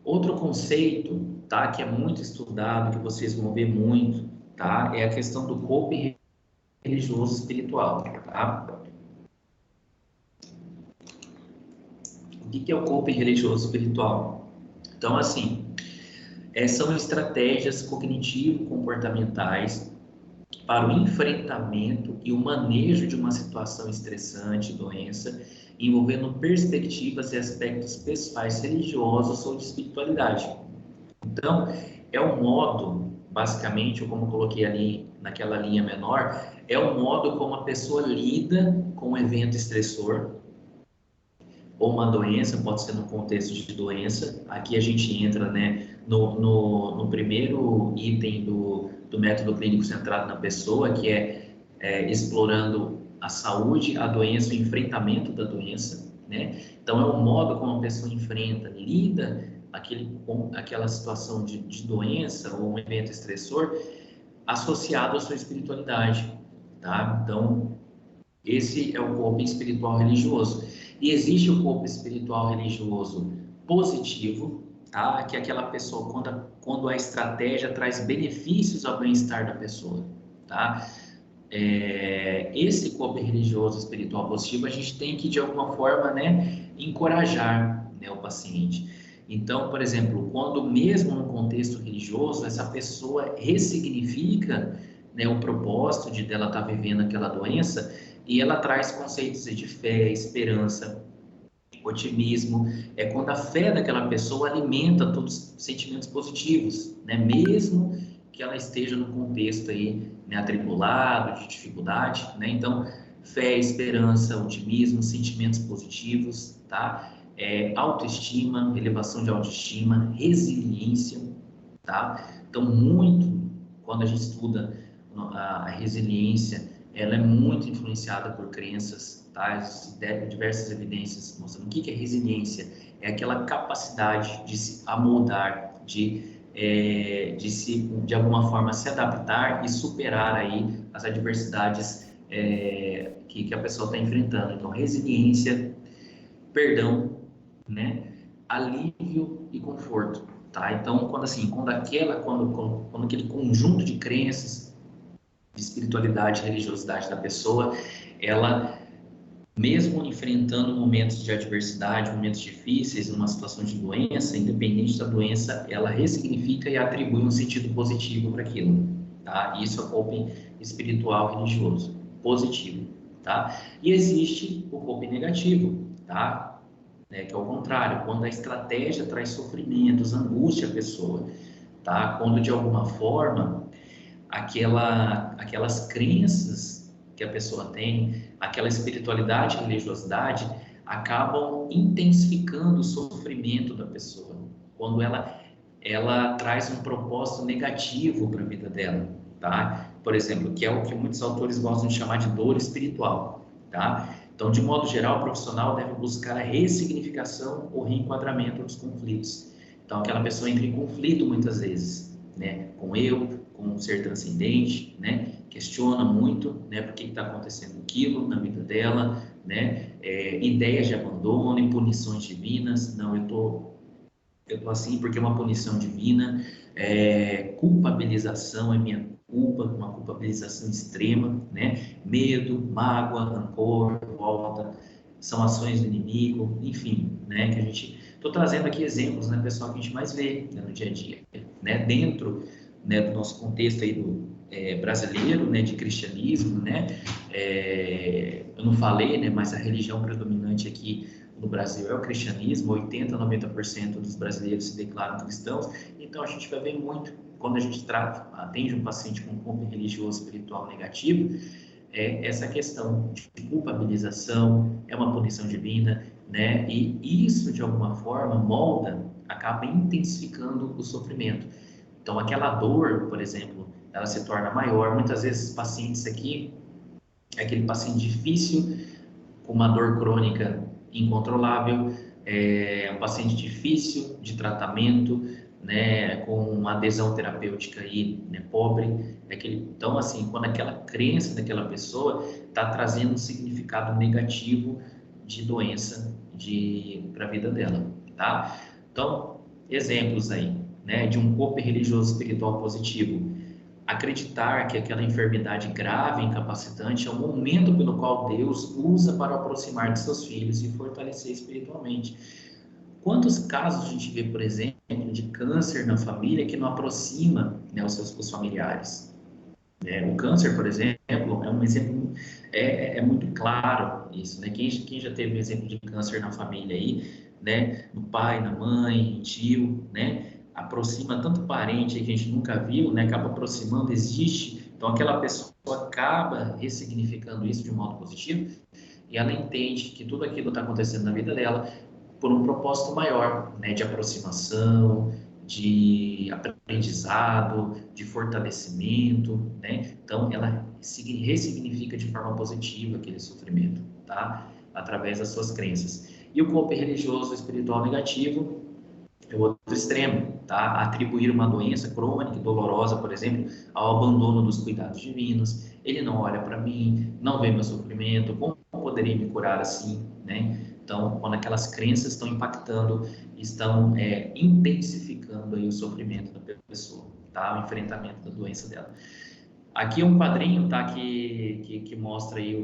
Outro conceito, tá, que é muito estudado, que vocês vão ver muito, tá, é a questão do corpo religioso espiritual, tá? O que é o corpo religioso espiritual? Então, assim, são estratégias cognitivo-comportamentais para o enfrentamento e o manejo de uma situação estressante, doença, envolvendo perspectivas e aspectos pessoais religiosos ou de espiritualidade. Então, é um modo, basicamente, como eu coloquei ali naquela linha menor, é um modo como a pessoa lida com um evento estressor ou uma doença, pode ser no contexto de doença. Aqui a gente entra, né, no primeiro item do método clínico centrado na pessoa, que é explorando a saúde, a doença, o enfrentamento da doença, né? Então, é o modo como a pessoa enfrenta, lida com aquela situação de doença ou um evento estressor associado à sua espiritualidade, tá? Então, esse é o corpo espiritual religioso. E existe o corpo espiritual religioso positivo, tá? Que é aquela pessoa, quando a estratégia traz benefícios ao bem-estar da pessoa, tá? Esse coping religioso espiritual positivo, a gente tem que, de alguma forma, né, encorajar, né, o paciente. Então, por exemplo, quando mesmo no contexto religioso, essa pessoa ressignifica, né, o propósito de dela estar vivendo aquela doença, e ela traz conceitos de fé, esperança, otimismo, é quando a fé daquela pessoa alimenta todos os sentimentos positivos, né? Mesmo que ela esteja num contexto aí, né, atribulado, de dificuldade, né? Então, fé, esperança, otimismo, sentimentos positivos, tá? Autoestima, elevação de autoestima, resiliência, tá? Então, quando a gente estuda a resiliência, ela é muito influenciada por crenças, tá? Existem diversas evidências mostrando o que é resiliência. É aquela capacidade de se amoldar, de alguma forma se adaptar e superar aí as adversidades que a pessoa está enfrentando. Então, resiliência, perdão, né? Alívio e conforto, tá? Então, quando aquele conjunto de crenças, de espiritualidade, religiosidade da pessoa, ela, mesmo enfrentando momentos de adversidade, momentos difíceis, numa situação de doença, independente da doença, ela ressignifica e atribui um sentido positivo para aquilo, tá? Isso é o coping espiritual religioso, positivo, tá? E existe o coping negativo, tá? Que é o contrário, quando a estratégia traz sofrimentos, angústia à pessoa, tá? Quando de alguma forma aquelas crenças que a pessoa tem, aquela espiritualidade, religiosidade, acabam intensificando o sofrimento da pessoa. Quando ela traz um propósito negativo para a vida dela, tá? Por exemplo, que é o que muitos autores gostam de chamar de dor espiritual, tá? Então, de modo geral, o profissional deve buscar a ressignificação ou reenquadramento dos conflitos. Então, aquela pessoa entra em conflito muitas vezes, né? Com um ser transcendente, né? Questiona muito, né? Por que está acontecendo aquilo na vida dela, né? Ideias de abandono e punições divinas. Não, eu tô assim porque é uma punição divina. Culpabilização é minha culpa, uma culpabilização extrema, né? Medo, mágoa, rancor, revolta, são ações do inimigo, enfim, né? Que a gente... Estou trazendo aqui exemplos, né, pessoal, que a gente mais vê, né, no dia a dia, né? Dentro, né, do nosso contexto aí brasileiro, né, de cristianismo, né? Eu não falei, né, mas a religião predominante aqui no Brasil é o cristianismo, 80% a 90% dos brasileiros se declaram cristãos, então a gente vai ver muito, quando a gente atende um paciente com coping religioso espiritual negativo, essa questão de culpabilização, é uma punição divina, né? E isso, de alguma forma, acaba intensificando o sofrimento. Então, aquela dor, por exemplo, ela se torna maior. Muitas vezes, pacientes aqui, aquele paciente difícil, com uma dor crônica incontrolável, um paciente difícil de tratamento, né, com uma adesão terapêutica aí, né, pobre. Então, assim, quando aquela crença daquela pessoa está trazendo um significado negativo de doença para a vida dela, tá? Então, exemplos aí, né, de um coping religioso espiritual positivo. Acreditar que aquela enfermidade grave e incapacitante é o momento pelo qual Deus usa para aproximar de seus filhos e fortalecer espiritualmente. Quantos casos a gente vê, por exemplo, de câncer na família que não aproxima, né, os familiares? O câncer, por exemplo, é um exemplo, muito claro isso, né? Quem já teve um exemplo de câncer na família aí, né? No pai, na mãe, tio, né? Aproxima tanto parente que a gente nunca viu, né? Acaba aproximando, existe. Então, aquela pessoa acaba ressignificando isso de um modo positivo e ela entende que tudo aquilo está acontecendo na vida dela por um propósito maior, né? De aproximação, de aprendizado, de fortalecimento, né? Então, ela ressignifica de forma positiva aquele sofrimento, tá? Através das suas crenças. E o coping religioso espiritual negativo é o outro extremo, tá? Atribuir uma doença crônica e dolorosa, por exemplo, ao abandono dos cuidados divinos. Ele não olha para mim, não vê meu sofrimento, como poderia me curar assim, né? Então, quando aquelas crenças estão impactando, estão intensificando aí o sofrimento da pessoa, tá? O enfrentamento da doença dela. Aqui é um quadrinho, tá? Que mostra aí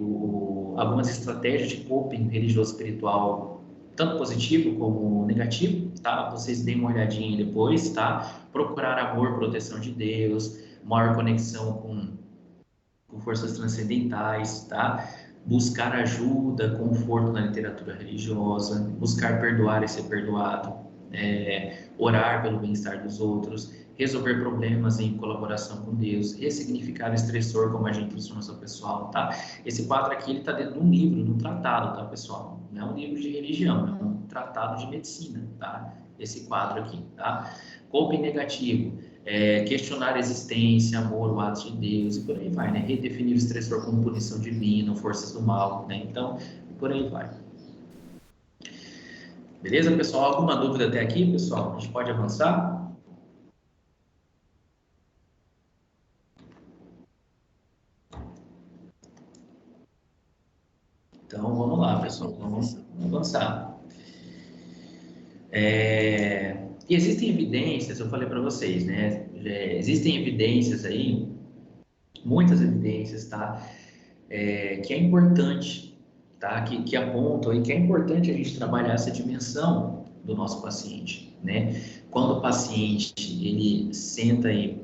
algumas estratégias de coping religioso espiritual, tanto positivo como negativo, tá? Vocês deem uma olhadinha aí depois, tá? Procurar amor, proteção de Deus, maior conexão com forças transcendentais, tá? Buscar ajuda, conforto na literatura religiosa, buscar perdoar e ser perdoado, orar pelo bem-estar dos outros, resolver problemas em colaboração com Deus, ressignificar o estressor como agente de transformação pessoal, tá? Esse quadro aqui, ele tá dentro de um livro, de um tratado, tá, pessoal? Não é um livro de religião, é um tratado de medicina, tá? Esse quadro aqui, tá? Coping negativo, questionar a existência, amor, o ato de Deus, e por aí vai, né? Redefinir o estressor como punição divina, forças do mal, né? Então, por aí vai. Beleza, pessoal? Alguma dúvida até aqui, pessoal? A gente pode avançar? Então, vamos lá, pessoal. Vamos avançar. E existem evidências, eu falei para vocês, né? Existem evidências aí, muitas evidências, tá? Que é importante, tá? Que apontam aí que é importante a gente trabalhar essa dimensão do nosso paciente, né? Quando o paciente, ele senta aí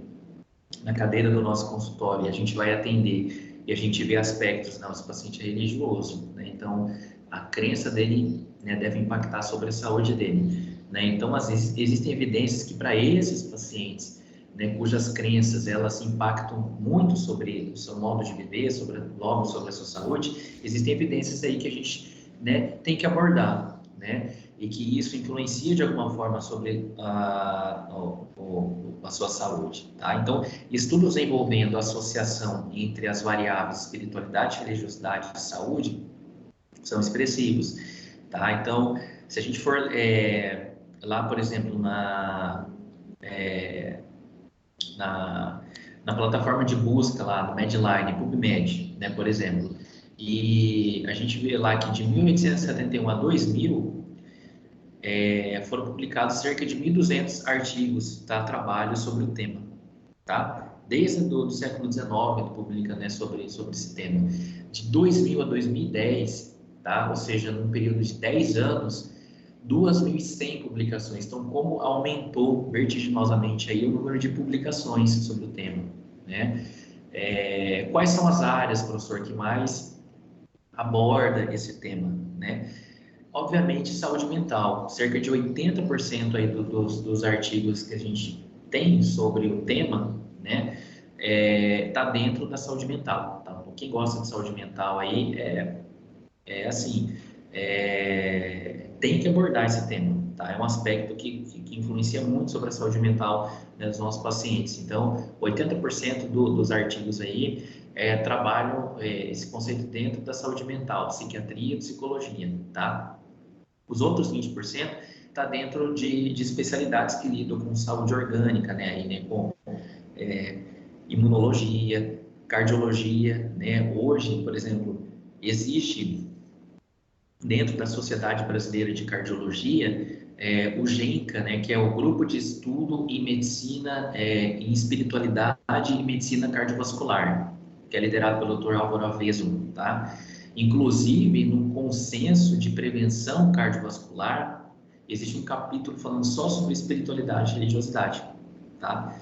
na cadeira do nosso consultório e a gente vai atender e a gente vê aspectos, né? Nosso paciente é religioso, né? Então, a crença dele, né, deve impactar sobre a saúde dele, né? Então, às vezes, existem evidências que para esses pacientes, né, cujas crenças elas impactam muito sobre o seu modo de viver, logo sobre a sua saúde, existem evidências aí que a gente, né, tem que abordar, né? E que isso influencia de alguma forma sobre a sua saúde, tá? Então, estudos envolvendo a associação entre as variáveis espiritualidade, religiosidade e saúde são expressivos, tá? Então, se a gente for lá, por exemplo, na plataforma de busca lá do Medline, PubMed, né, por exemplo, e a gente vê lá que de 1871 a 2000 foram publicados cerca de 1.200 artigos, tá, trabalhos sobre o tema, tá? Desde do século XIX, ele publica, né, sobre esse tema. De 2000 a 2010, tá? Ou seja, num período de 10 anos, 2.100 publicações. Então, como aumentou vertiginosamente aí o número de publicações sobre o tema, né? Quais são as áreas, professor, que mais aborda esse tema, né? Obviamente, saúde mental. Cerca de 80% aí dos artigos que a gente tem sobre o tema, né, tá dentro da saúde mental. Tá? Então, quem gosta de saúde mental aí assim, tem que abordar esse tema. Tá? É um aspecto que influencia muito sobre a saúde mental, né, dos nossos pacientes. Então, 80% dos artigos aí trabalham esse conceito dentro da saúde mental, psiquiatria e psicologia, tá? Os outros 20% está dentro de especialidades que lidam com saúde orgânica, né? Aí, né? Com imunologia, cardiologia, né? Hoje, por exemplo, existe dentro da Sociedade Brasileira de Cardiologia o GENCA, né? Que é o Grupo de Estudo em Medicina, em Espiritualidade e Medicina Cardiovascular, que é liderado pelo Dr. Álvaro Aveso, tá? Inclusive, no consenso de prevenção cardiovascular, existe um capítulo falando só sobre espiritualidade e religiosidade, tá?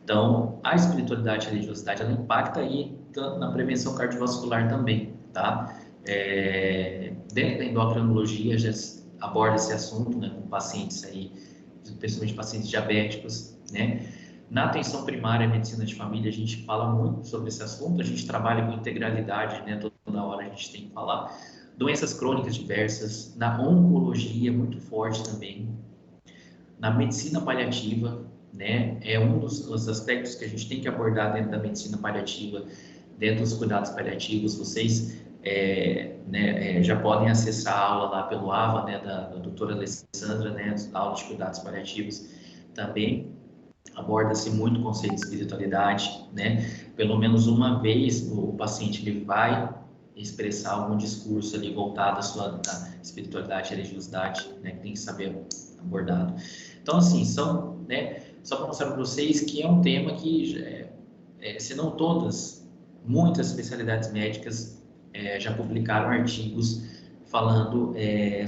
Então, a espiritualidade e a religiosidade, ela impacta aí na prevenção cardiovascular também, tá? Dentro da endocrinologia, já aborda esse assunto, né, com pacientes aí, principalmente pacientes diabéticos, né? Na atenção primária e medicina de família, a gente fala muito sobre esse assunto, a gente trabalha com integralidade, né? Toda hora a gente tem que falar. Doenças crônicas diversas, na oncologia, muito forte também. Na medicina paliativa, né? É um dos aspectos que a gente tem que abordar dentro da medicina paliativa, dentro dos cuidados paliativos. Vocês já podem acessar a aula lá pelo AVA, né? Da doutora Alessandra, né? A aula de cuidados paliativos também. Aborda-se muito o conceito de espiritualidade, né? Pelo menos uma vez o paciente ele vai expressar algum discurso ali voltado à sua espiritualidade, religiosidade, né, que tem que saber abordado. Então, assim, são, né, só para mostrar para vocês que é um tema que, se não todas, muitas especialidades médicas já publicaram artigos falando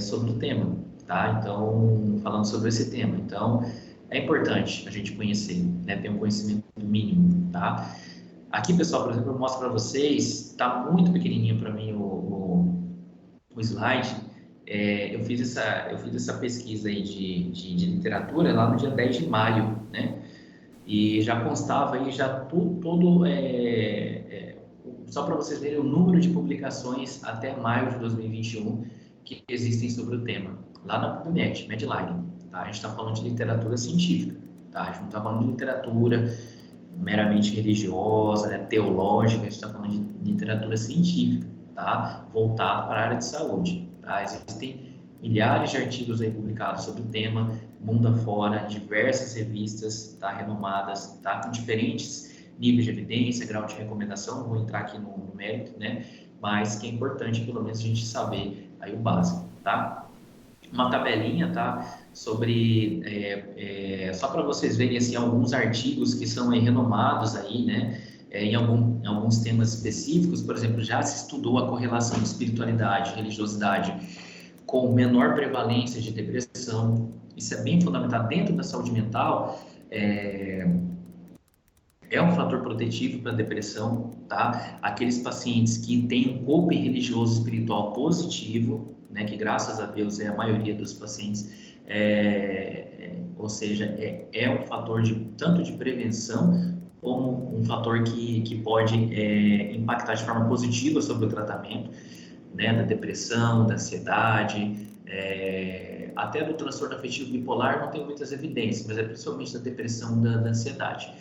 sobre o tema, tá? Então, falando sobre esse tema. Então, é importante a gente conhecer, né, ter um conhecimento mínimo, tá? Aqui, pessoal, por exemplo, eu mostro para vocês, está muito pequenininho para mim o slide. Eu fiz essa pesquisa aí de literatura lá no dia 10 de maio, né? E já constava aí já todo só para vocês verem o número de publicações até maio de 2021 que existem sobre o tema, lá na PubMed, Medline, tá? A gente está falando de literatura científica, tá? A gente não está falando de literatura meramente religiosa, né, teológica, a gente está falando de literatura científica, tá? Voltado para a área de saúde, tá? Existem milhares de artigos aí publicados sobre o tema, mundo afora, diversas revistas, tá, renomadas, tá, com diferentes níveis de evidência, grau de recomendação, não vou entrar aqui no mérito, né, mas que é importante pelo menos a gente saber aí o básico, tá? Uma tabelinha, tá, sobre, só para vocês verem, assim, alguns artigos que são aí renomados aí, né, em alguns temas específicos. Por exemplo, já se estudou a correlação de espiritualidade, religiosidade com menor prevalência de depressão. Isso é bem fundamental dentro da saúde mental. É um fator protetivo para a depressão, tá? Aqueles pacientes que têm um coping religioso espiritual positivo, né, que graças a Deus é a maioria dos pacientes, ou seja, é um fator tanto de prevenção como um fator que pode impactar de forma positiva sobre o tratamento, né, da depressão, da ansiedade, até do transtorno afetivo bipolar não tem muitas evidências, mas é principalmente da depressão, da ansiedade.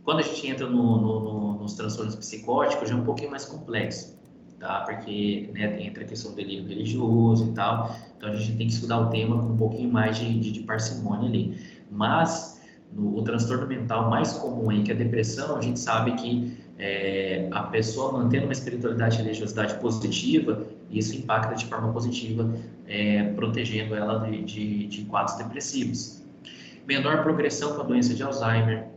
Quando a gente entra nos transtornos psicóticos, já é um pouquinho mais complexo, tá? Porque, né, entra a questão do delírio religioso e tal, então a gente tem que estudar o tema com um pouquinho mais de parcimônia ali. Mas o transtorno mental mais comum aí, que é a depressão, a gente sabe que a pessoa mantendo uma espiritualidade e religiosidade positiva, isso impacta de forma positiva, protegendo ela de quadros depressivos. Menor progressão para a doença de Alzheimer,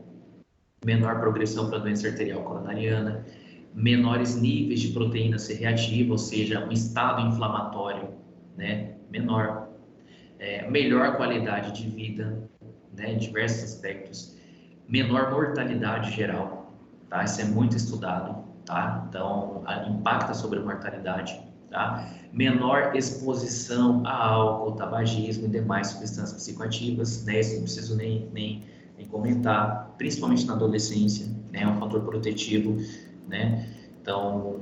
menor progressão para a doença arterial coronariana, menores níveis de proteína C reativa, ou seja, um estado inflamatório, né, menor, melhor qualidade de vida, né, em diversos aspectos, menor mortalidade geral, tá? Isso é muito estudado, tá? Então, impacta sobre a mortalidade, tá? Menor exposição a álcool, tabagismo e demais substâncias psicoativas, né? Isso não preciso nem comentar, principalmente na adolescência, né? É um fator protetivo, né? Então,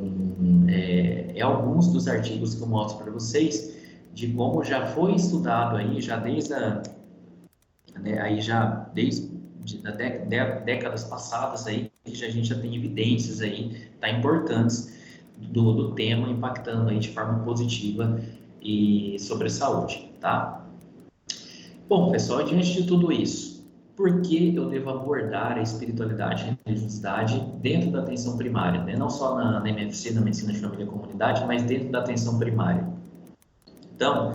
alguns dos artigos que eu mostro para vocês de como já foi estudado aí, já desde décadas passadas aí, a gente já tem evidências aí, tá, importantes do tema impactando aí de forma positiva e sobre a saúde, tá? Bom, pessoal, diante de tudo isso, por que eu devo abordar a espiritualidade e a religiosidade dentro da atenção primária, né? Não só na MFC, na medicina de família e comunidade, mas dentro da atenção primária. Então,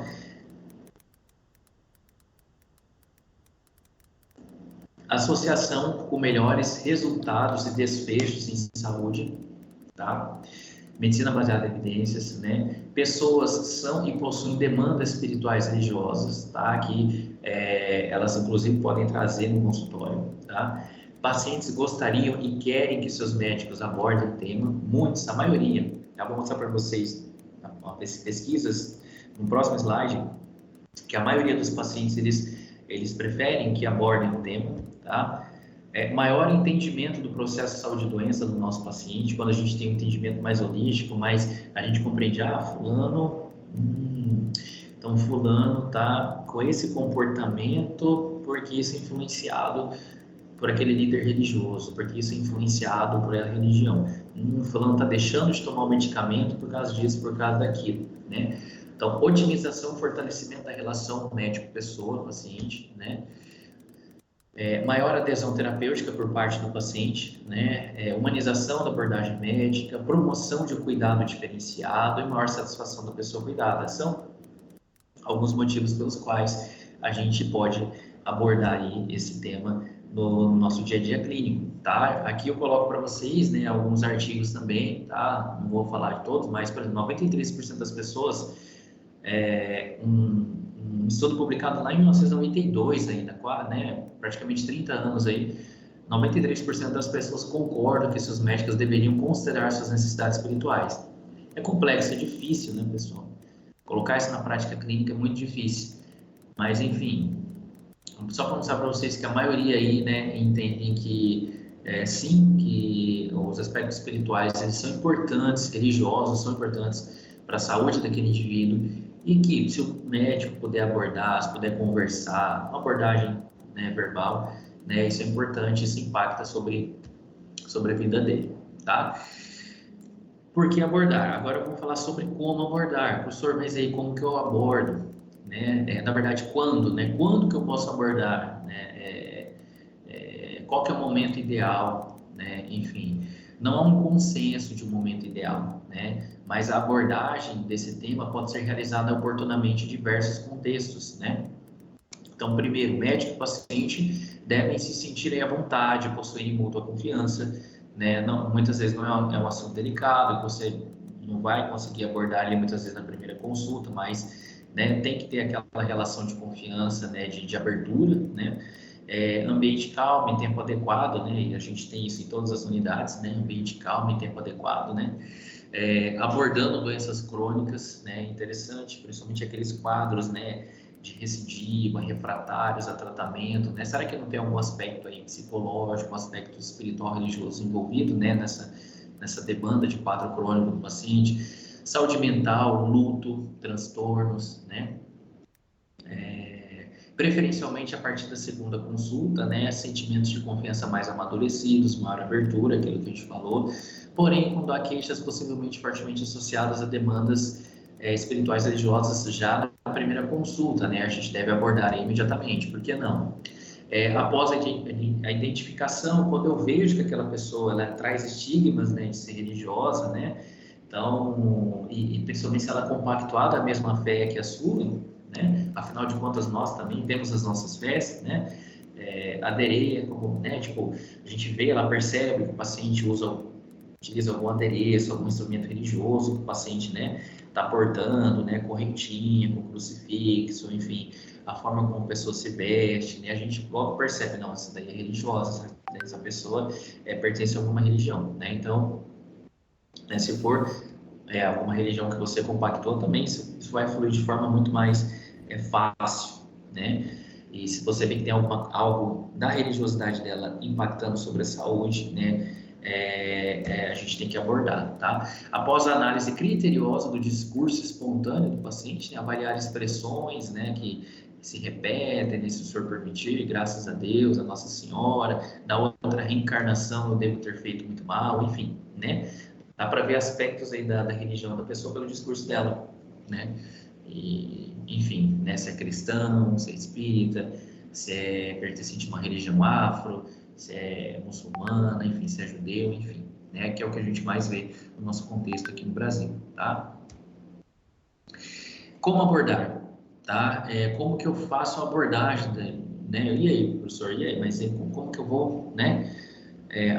associação com melhores resultados e desfechos em saúde, tá? Medicina baseada em evidências, né? Pessoas são e possuem demandas espirituais religiosas, tá? Que elas inclusive podem trazer no consultório, tá? Pacientes gostariam e querem que seus médicos abordem o tema, muitos, a maioria. Eu vou mostrar para vocês pesquisas no próximo slide, que a maioria dos pacientes eles preferem que abordem o tema, tá? Maior entendimento do processo de saúde e doença do nosso paciente, quando a gente tem um entendimento mais holístico, mas a gente compreende, fulano, então fulano tá com esse comportamento porque isso é influenciado por aquele líder religioso, porque isso é influenciado por aquela religião. Fulano tá deixando de tomar o medicamento por causa disso, por causa daquilo, né? Então, otimização e fortalecimento da relação médico-pessoa, paciente, né? Maior adesão terapêutica por parte do paciente, né? Humanização da abordagem médica, promoção de um cuidado diferenciado e maior satisfação da pessoa cuidada. São alguns motivos pelos quais a gente pode abordar aí esse tema no nosso dia a dia clínico, tá? Aqui eu coloco para vocês, né, alguns artigos também, tá? Não vou falar de todos, mas, por exemplo, 93% das pessoas, um estudo publicado lá em 1992 ainda, né, praticamente 30 anos aí, 93% das pessoas concordam que seus médicos deveriam considerar suas necessidades espirituais. É complexo, é difícil, né, pessoal? Colocar isso na prática clínica é muito difícil, mas enfim, só para mostrar para vocês que a maioria aí, né, entendem que sim, que os aspectos espirituais eles são importantes, religiosos são importantes para a saúde daquele indivíduo e que se o médico puder abordar, se puder conversar, uma abordagem, né, verbal, né, isso é importante, isso impacta sobre a vida dele, tá? Por que abordar? Agora eu vou falar sobre como abordar. Professor, mas aí como que eu abordo? Né? Na verdade, quando? Né? Quando que eu posso abordar? Né? Qual que é o momento ideal? Né? Enfim, não há um consenso de um momento ideal, né? Mas a abordagem desse tema pode ser realizada oportunamente em diversos contextos, né? Então, primeiro, médico e paciente devem se sentirem à vontade, possuírem mútua confiança, né? Não, muitas vezes não é um assunto delicado, que você não vai conseguir abordar ali muitas vezes na primeira consulta, mas, né, tem que ter aquela relação de confiança, né, de abertura, né? Ambiente calmo em tempo adequado, né? E a gente tem isso em todas as unidades, né? Ambiente calmo em tempo adequado, né? Abordando doenças crônicas, né? Interessante, principalmente aqueles quadros, né, de recidiva, refratários a tratamento, né? Será que não tem algum aspecto aí psicológico, um aspecto espiritual religioso envolvido, né, nessa demanda de quadro crônico do paciente? Saúde mental, luto, transtornos, né? Preferencialmente a partir da segunda consulta, né? Sentimentos de confiança mais amadurecidos, maior abertura, aquilo que a gente falou. Porém, quando há queixas possivelmente fortemente associadas a demandas espirituais religiosas já na primeira consulta, né? A gente deve abordar imediatamente, por que não? Após a identificação, quando eu vejo que aquela pessoa ela traz estigmas, né, de ser religiosa, né? Então, e principalmente se ela é compactuada a mesma fé que a sua, né? Afinal de contas, nós também temos as nossas fés, né? Aderir, como, né? Tipo, a gente vê, ela percebe que o paciente utiliza algum adereço, algum instrumento religioso que o paciente, né, está portando, né, correntinha, com crucifixo, enfim, a forma como a pessoa se veste, né, a gente logo percebe, não, essa daí é religiosa, essa pessoa pertence a alguma religião, né, então, né, se for alguma religião que você compactou também, isso vai fluir de forma muito mais fácil, né, e se você vê que tem algo da religiosidade dela impactando sobre a saúde, né, a gente tem que abordar, tá? Após a análise criteriosa do discurso espontâneo do paciente, né, avaliar expressões, né, que se repetem, né, se o senhor permitir, graças a Deus, a Nossa Senhora, da outra reencarnação eu devo ter feito muito mal, enfim, né? Dá para ver aspectos aí da religião da pessoa pelo discurso dela, né? E, enfim, né, se é cristão, se é espírita, se é pertencente a uma religião afro, se é muçulmana, enfim, se é judeu, enfim, né, que é o que a gente mais vê no nosso contexto aqui no Brasil, tá? Como abordar, tá? Como que eu faço a abordagem, né? E aí, professor, e aí? Mas como que eu vou, né,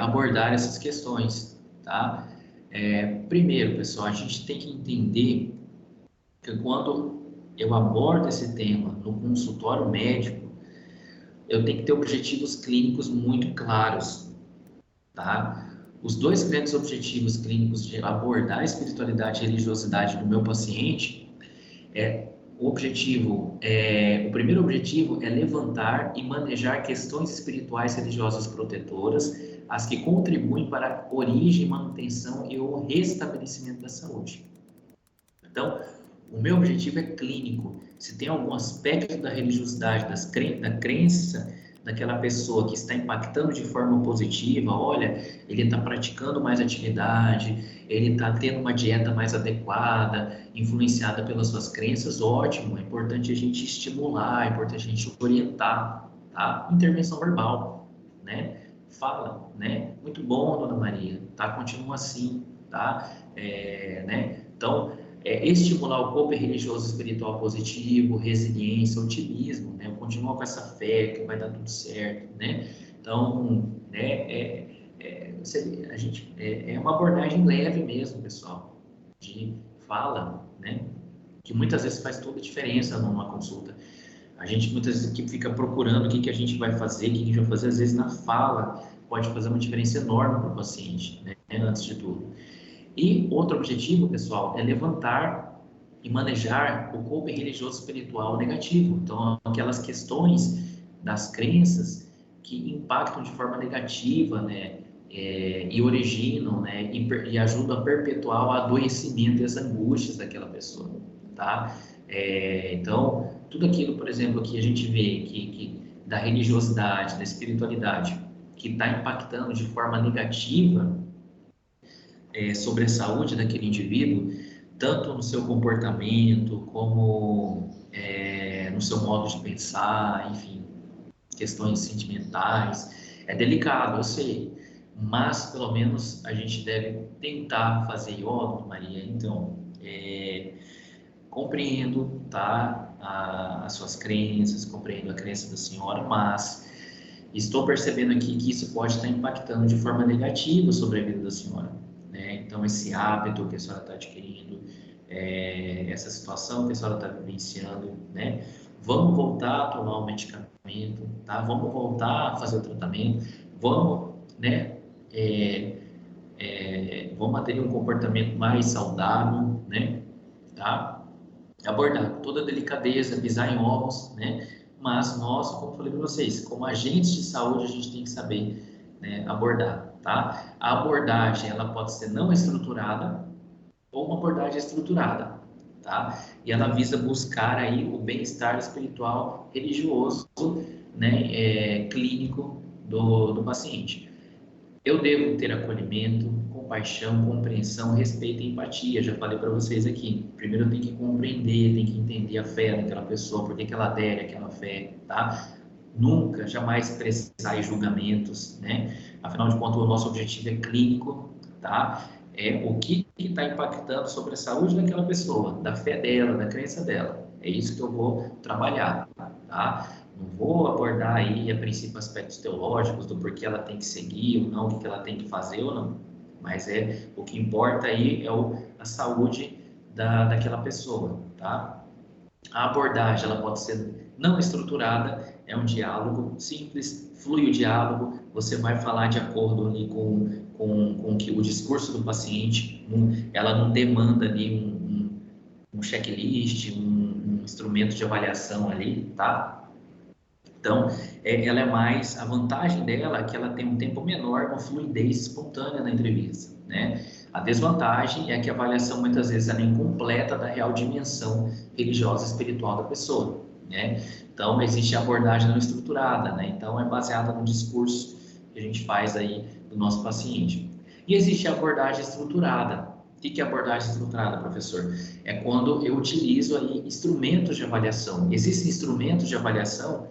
abordar essas questões, tá? Primeiro, pessoal, a gente tem que entender que quando eu abordo esse tema no consultório médico, eu tenho que ter objetivos clínicos muito claros, tá? Os dois grandes objetivos clínicos de abordar a espiritualidade e religiosidade do meu paciente o primeiro objetivo é levantar e manejar questões espirituais religiosas protetoras, as que contribuem para a origem, manutenção e o restabelecimento da saúde. Então, o meu objetivo é clínico. Se tem algum aspecto da religiosidade, da crença daquela pessoa que está impactando de forma positiva, olha, ele está praticando mais atividade, ele está tendo uma dieta mais adequada, influenciada pelas suas crenças, ótimo, é importante a gente estimular, é importante a gente orientar, tá? Intervenção verbal, né? Fala, né? Muito bom, dona Maria, tá? Continua assim, tá? Né? Então, estimular o corpo religioso espiritual positivo, resiliência, otimismo, né? Continua com essa fé que vai dar tudo certo, né? Então, né? A gente, é uma abordagem leve mesmo, pessoal, de fala, né? Que muitas vezes faz toda a diferença numa consulta. A gente muitas vezes aqui fica procurando o que a gente vai fazer, o que a gente vai fazer, às vezes na fala pode fazer uma diferença enorme para o paciente, né? Antes de tudo. E outro objetivo, pessoal, é levantar e manejar o corpo religioso espiritual negativo. Então, aquelas questões das crenças que impactam de forma negativa, né? E originam, né? E ajudam a perpetuar o adoecimento e as angústias daquela pessoa, tá? Então, tudo aquilo, por exemplo, que a gente vê que da religiosidade, da espiritualidade, que está impactando de forma negativa sobre a saúde daquele indivíduo, tanto no seu comportamento, como no seu modo de pensar, enfim, questões sentimentais. É delicado, eu sei, mas pelo menos a gente deve tentar fazer yoga, Maria. Então, compreendo, tá, as suas crenças, compreendo a crença da senhora, mas estou percebendo aqui que isso pode estar impactando de forma negativa sobre a vida da senhora, né? Então, esse hábito que a senhora está adquirindo, essa situação que a senhora está vivenciando, né? Vamos voltar a tomar o medicamento, tá? Vamos voltar a fazer o tratamento, vamos, né? Vamos ter um comportamento mais saudável, né? Tá? Abordar com toda a delicadeza, pisar em ovos, né? Mas nós, como eu falei para vocês, como agentes de saúde, a gente tem que saber, né, abordar, tá? A abordagem, ela pode ser não estruturada ou uma abordagem estruturada, tá? E ela visa buscar aí o bem-estar espiritual, religioso, né, clínico do paciente. Eu devo ter acolhimento, compaixão, compreensão, respeito e empatia. Já falei para vocês aqui. Primeiro eu tenho que compreender, tenho que entender a fé daquela pessoa, por que ela adere àquela fé, tá? Nunca, jamais expressar julgamentos, né? Afinal de contas, o nosso objetivo é clínico, tá? É o que está impactando sobre a saúde daquela pessoa, da fé dela, da crença dela. É isso que eu vou trabalhar, tá? Não vou abordar aí, a princípio, aspectos teológicos do porquê ela tem que seguir ou não, o que ela tem que fazer ou não. Mas o que importa aí é a saúde daquela pessoa, tá? A abordagem, ela pode ser não estruturada, é um diálogo simples, flui o diálogo, você vai falar de acordo ali com que o discurso do paciente, ela não demanda ali um checklist, um instrumento de avaliação ali, tá? Então, ela é mais, a vantagem dela é que ela tem um tempo menor, uma fluidez espontânea na entrevista, né? A desvantagem é que a avaliação muitas vezes é incompleta da real dimensão religiosa e espiritual da pessoa, né? Então, existe a abordagem não estruturada, né? Então, é baseada no discurso que a gente faz aí do nosso paciente. E existe a abordagem estruturada. O que é abordagem estruturada, professor? É quando eu utilizo aí instrumentos de avaliação. Existem instrumentos de avaliação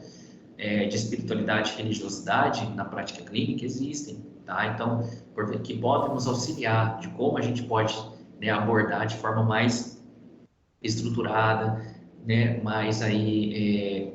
de espiritualidade e religiosidade na prática clínica? Existem, tá? Então, que podem nos auxiliar de como a gente pode, né, abordar de forma mais estruturada, né, mais aí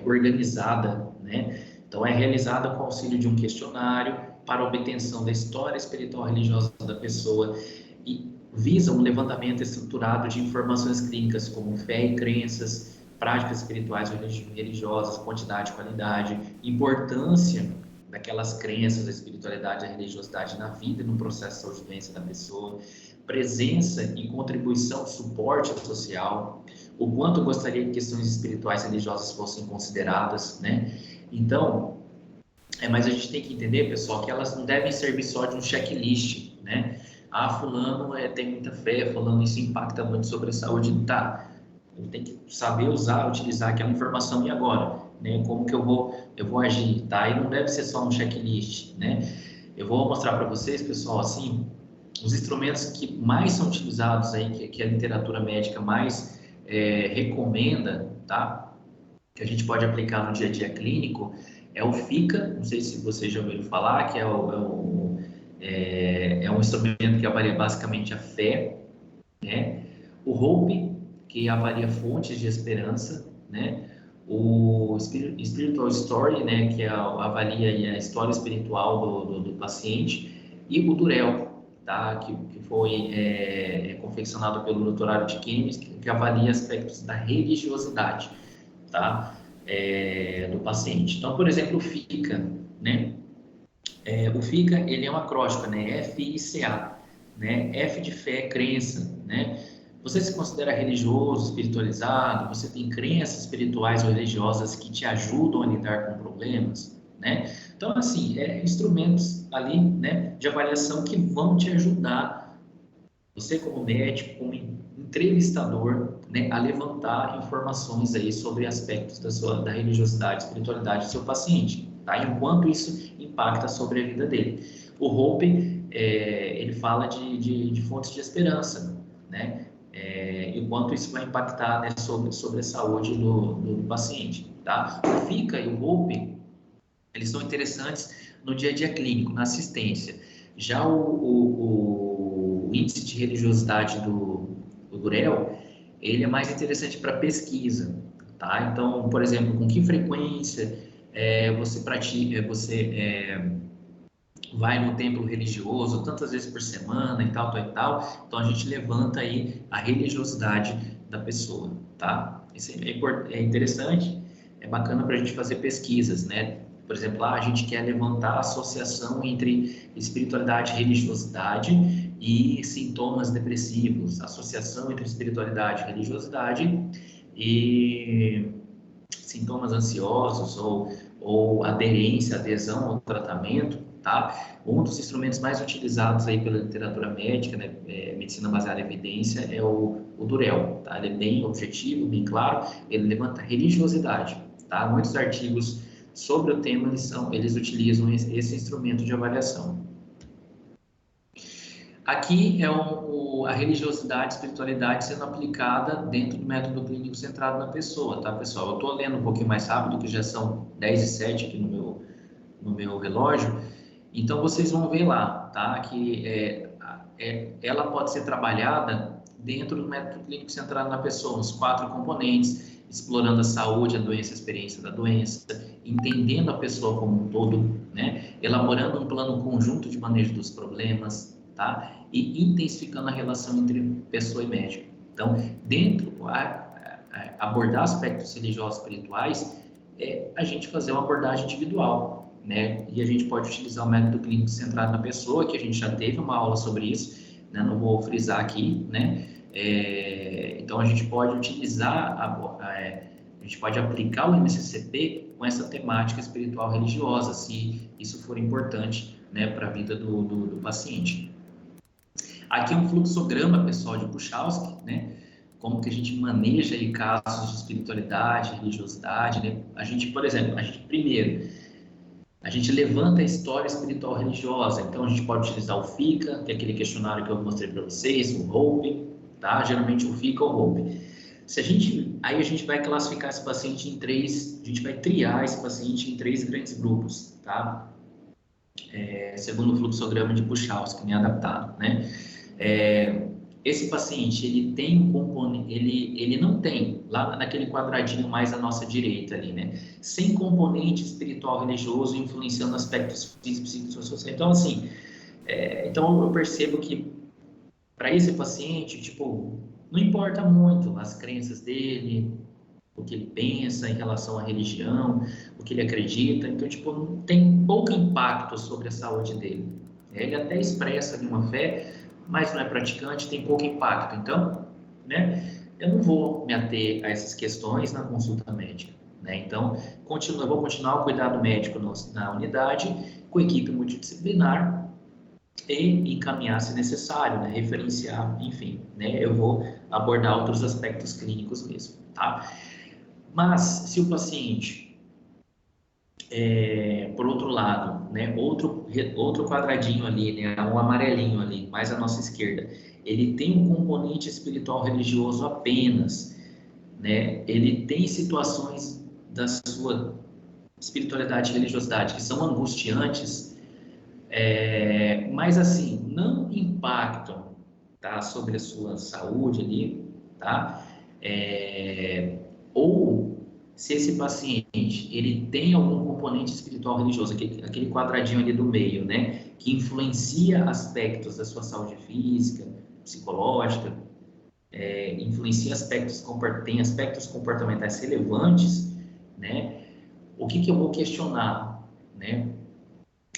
organizada, né? Então, é realizada com auxílio de um questionário para obtenção da história espiritual religiosa da pessoa e visa um levantamento estruturado de informações clínicas como fé e crenças, práticas espirituais e religiosas, quantidade e qualidade, importância daquelas crenças, da espiritualidade, da religiosidade na vida e no processo de saúde e doença da pessoa, presença e contribuição, suporte social, o quanto eu gostaria que questões espirituais e religiosas fossem consideradas, né? Então, mas a gente tem que entender, pessoal, que elas não devem servir só de um checklist, né? Ah, fulano tem muita fé, fulano isso impacta muito sobre a saúde, tá? Eu tenho que saber utilizar aquela informação e agora, né? Como que eu vou agir, tá? E não deve ser só um checklist, né? Eu vou mostrar para vocês, pessoal, assim, os instrumentos que mais são utilizados aí, que a literatura médica mais recomenda, tá? que a gente pode aplicar no dia a dia clínico é o FICA, não sei se vocês já ouviram falar, que é um instrumento que avalia basicamente a fé, né? O HOPE, que avalia fontes de esperança, né? O Spiritual Story, né, que avalia a história espiritual do paciente, e o Durel, tá, que foi confeccionado pelo doutorado de Química, que avalia aspectos da religiosidade, tá, do paciente. Então, por exemplo, o FICA, né, o FICA, ele é um acróstico, né, F-I-C-A, né, F de fé, crença, né. Você se considera religioso, espiritualizado? Você tem crenças espirituais ou religiosas que te ajudam a lidar com problemas, né? Então, assim, instrumentos ali, né, de avaliação que vão te ajudar, você como médico, como entrevistador, né, a levantar informações aí sobre aspectos da religiosidade, espiritualidade do seu paciente, tá? Enquanto isso impacta sobre a vida dele. O Hope, ele fala de fontes de esperança, né? E o quanto isso vai impactar, né, sobre a saúde do paciente, tá? O FICA e o HOPE, eles são interessantes no dia a dia clínico, na assistência. Já o índice de religiosidade do Durel, ele é mais interessante para pesquisa, tá? Então, por exemplo, com que frequência você pratica, vai no templo religioso tantas vezes por semana e tal, tal e tal. Então a gente levanta aí a religiosidade da pessoa, tá? Isso é interessante, é bacana para a gente fazer pesquisas, né? Por exemplo, a gente quer levantar a associação entre espiritualidade e religiosidade e sintomas depressivos, associação entre espiritualidade e religiosidade e sintomas ansiosos ou aderência, adesão ao tratamento, tá? Um dos instrumentos mais utilizados aí pela literatura médica, né, medicina baseada em evidência, é o Durel, tá? Ele é bem objetivo, bem claro, ele levanta religiosidade, tá? Muitos artigos sobre o tema, eles utilizam esse instrumento de avaliação. Aqui é a religiosidade, espiritualidade sendo aplicada dentro do método clínico centrado na pessoa, tá, pessoal? Eu estou lendo um pouquinho mais rápido, que já são 10h07 aqui no meu relógio, então vocês vão ver lá, tá? Que ela pode ser trabalhada dentro do método clínico centrado na pessoa, os 4 componentes, explorando a saúde, a doença, a experiência da doença, entendendo a pessoa como um todo, né? Elaborando um plano conjunto de manejo dos problemas, tá? E intensificando a relação entre pessoa e médico. Então, abordar aspectos religiosos espirituais é a gente fazer uma abordagem individual, né? E a gente pode utilizar o método clínico centrado na pessoa, que a gente já teve uma aula sobre isso, né? Não vou frisar aqui, né? Então, a gente pode utilizar, a gente pode aplicar o MCCP com essa temática espiritual religiosa, se isso for importante, né, para a vida do paciente. Aqui é um fluxograma, pessoal, de Buchalski, né? Como que a gente maneja aí casos de espiritualidade, religiosidade, né? A gente, por exemplo, primeiro, a gente levanta a história espiritual religiosa. Então, a gente pode utilizar o FICA, que é aquele questionário que eu mostrei para vocês, o HOPE, tá? Geralmente o FICA ou o HOPE. Aí a gente vai classificar esse paciente em 3, a gente vai triar esse paciente em 3 grandes grupos, tá? Segundo o fluxograma de Buchalski, né, adaptado, né? Esse paciente, ele tem um componente, ele não tem, lá naquele quadradinho mais à nossa direita ali, né? Sem componente espiritual religioso influenciando aspectos físicos, psicossociais. Então, assim, então eu percebo que para esse paciente, tipo, não importa muito as crenças dele, o que ele pensa em relação à religião, o que ele acredita, então, tipo, tem pouco impacto sobre a saúde dele. Ele até expressa uma fé, mas não é praticante, tem pouco impacto. Então, né, eu não vou me ater a essas questões na consulta médica, né? Então, eu vou continuar o cuidado médico na unidade, com equipe multidisciplinar, e encaminhar se necessário, né, referenciar, enfim, né, eu vou abordar outros aspectos clínicos mesmo, tá? Mas, se o paciente, por outro lado, né, outro quadradinho ali, né, um amarelinho ali, mais à nossa esquerda, ele tem um componente espiritual religioso apenas, né, ele tem situações da sua espiritualidade e religiosidade, que são angustiantes, mas assim, não impactam, tá, sobre a sua saúde ali, tá? Ou se esse paciente, ele tem algum componente espiritual religioso, aquele quadradinho ali do meio, né, que influencia aspectos da sua saúde física, psicológica, influencia tem aspectos comportamentais relevantes, né, o que eu vou questionar, né?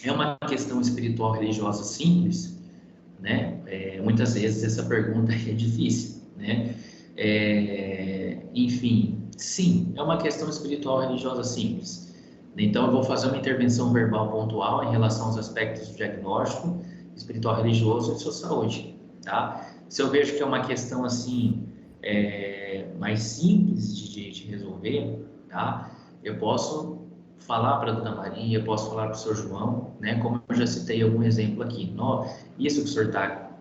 É uma questão espiritual religiosa simples, né? Muitas vezes essa pergunta é difícil, né? Enfim, sim, é uma questão espiritual religiosa simples. Então, eu vou fazer uma intervenção verbal pontual em relação aos aspectos do diagnóstico espiritual religioso e de sua saúde, tá? Se eu vejo que é uma questão assim mais simples de resolver, tá? Eu posso falar para a Dona Maria, posso falar para o Sr. João, né? Como eu já citei algum exemplo aqui, isso que o senhor está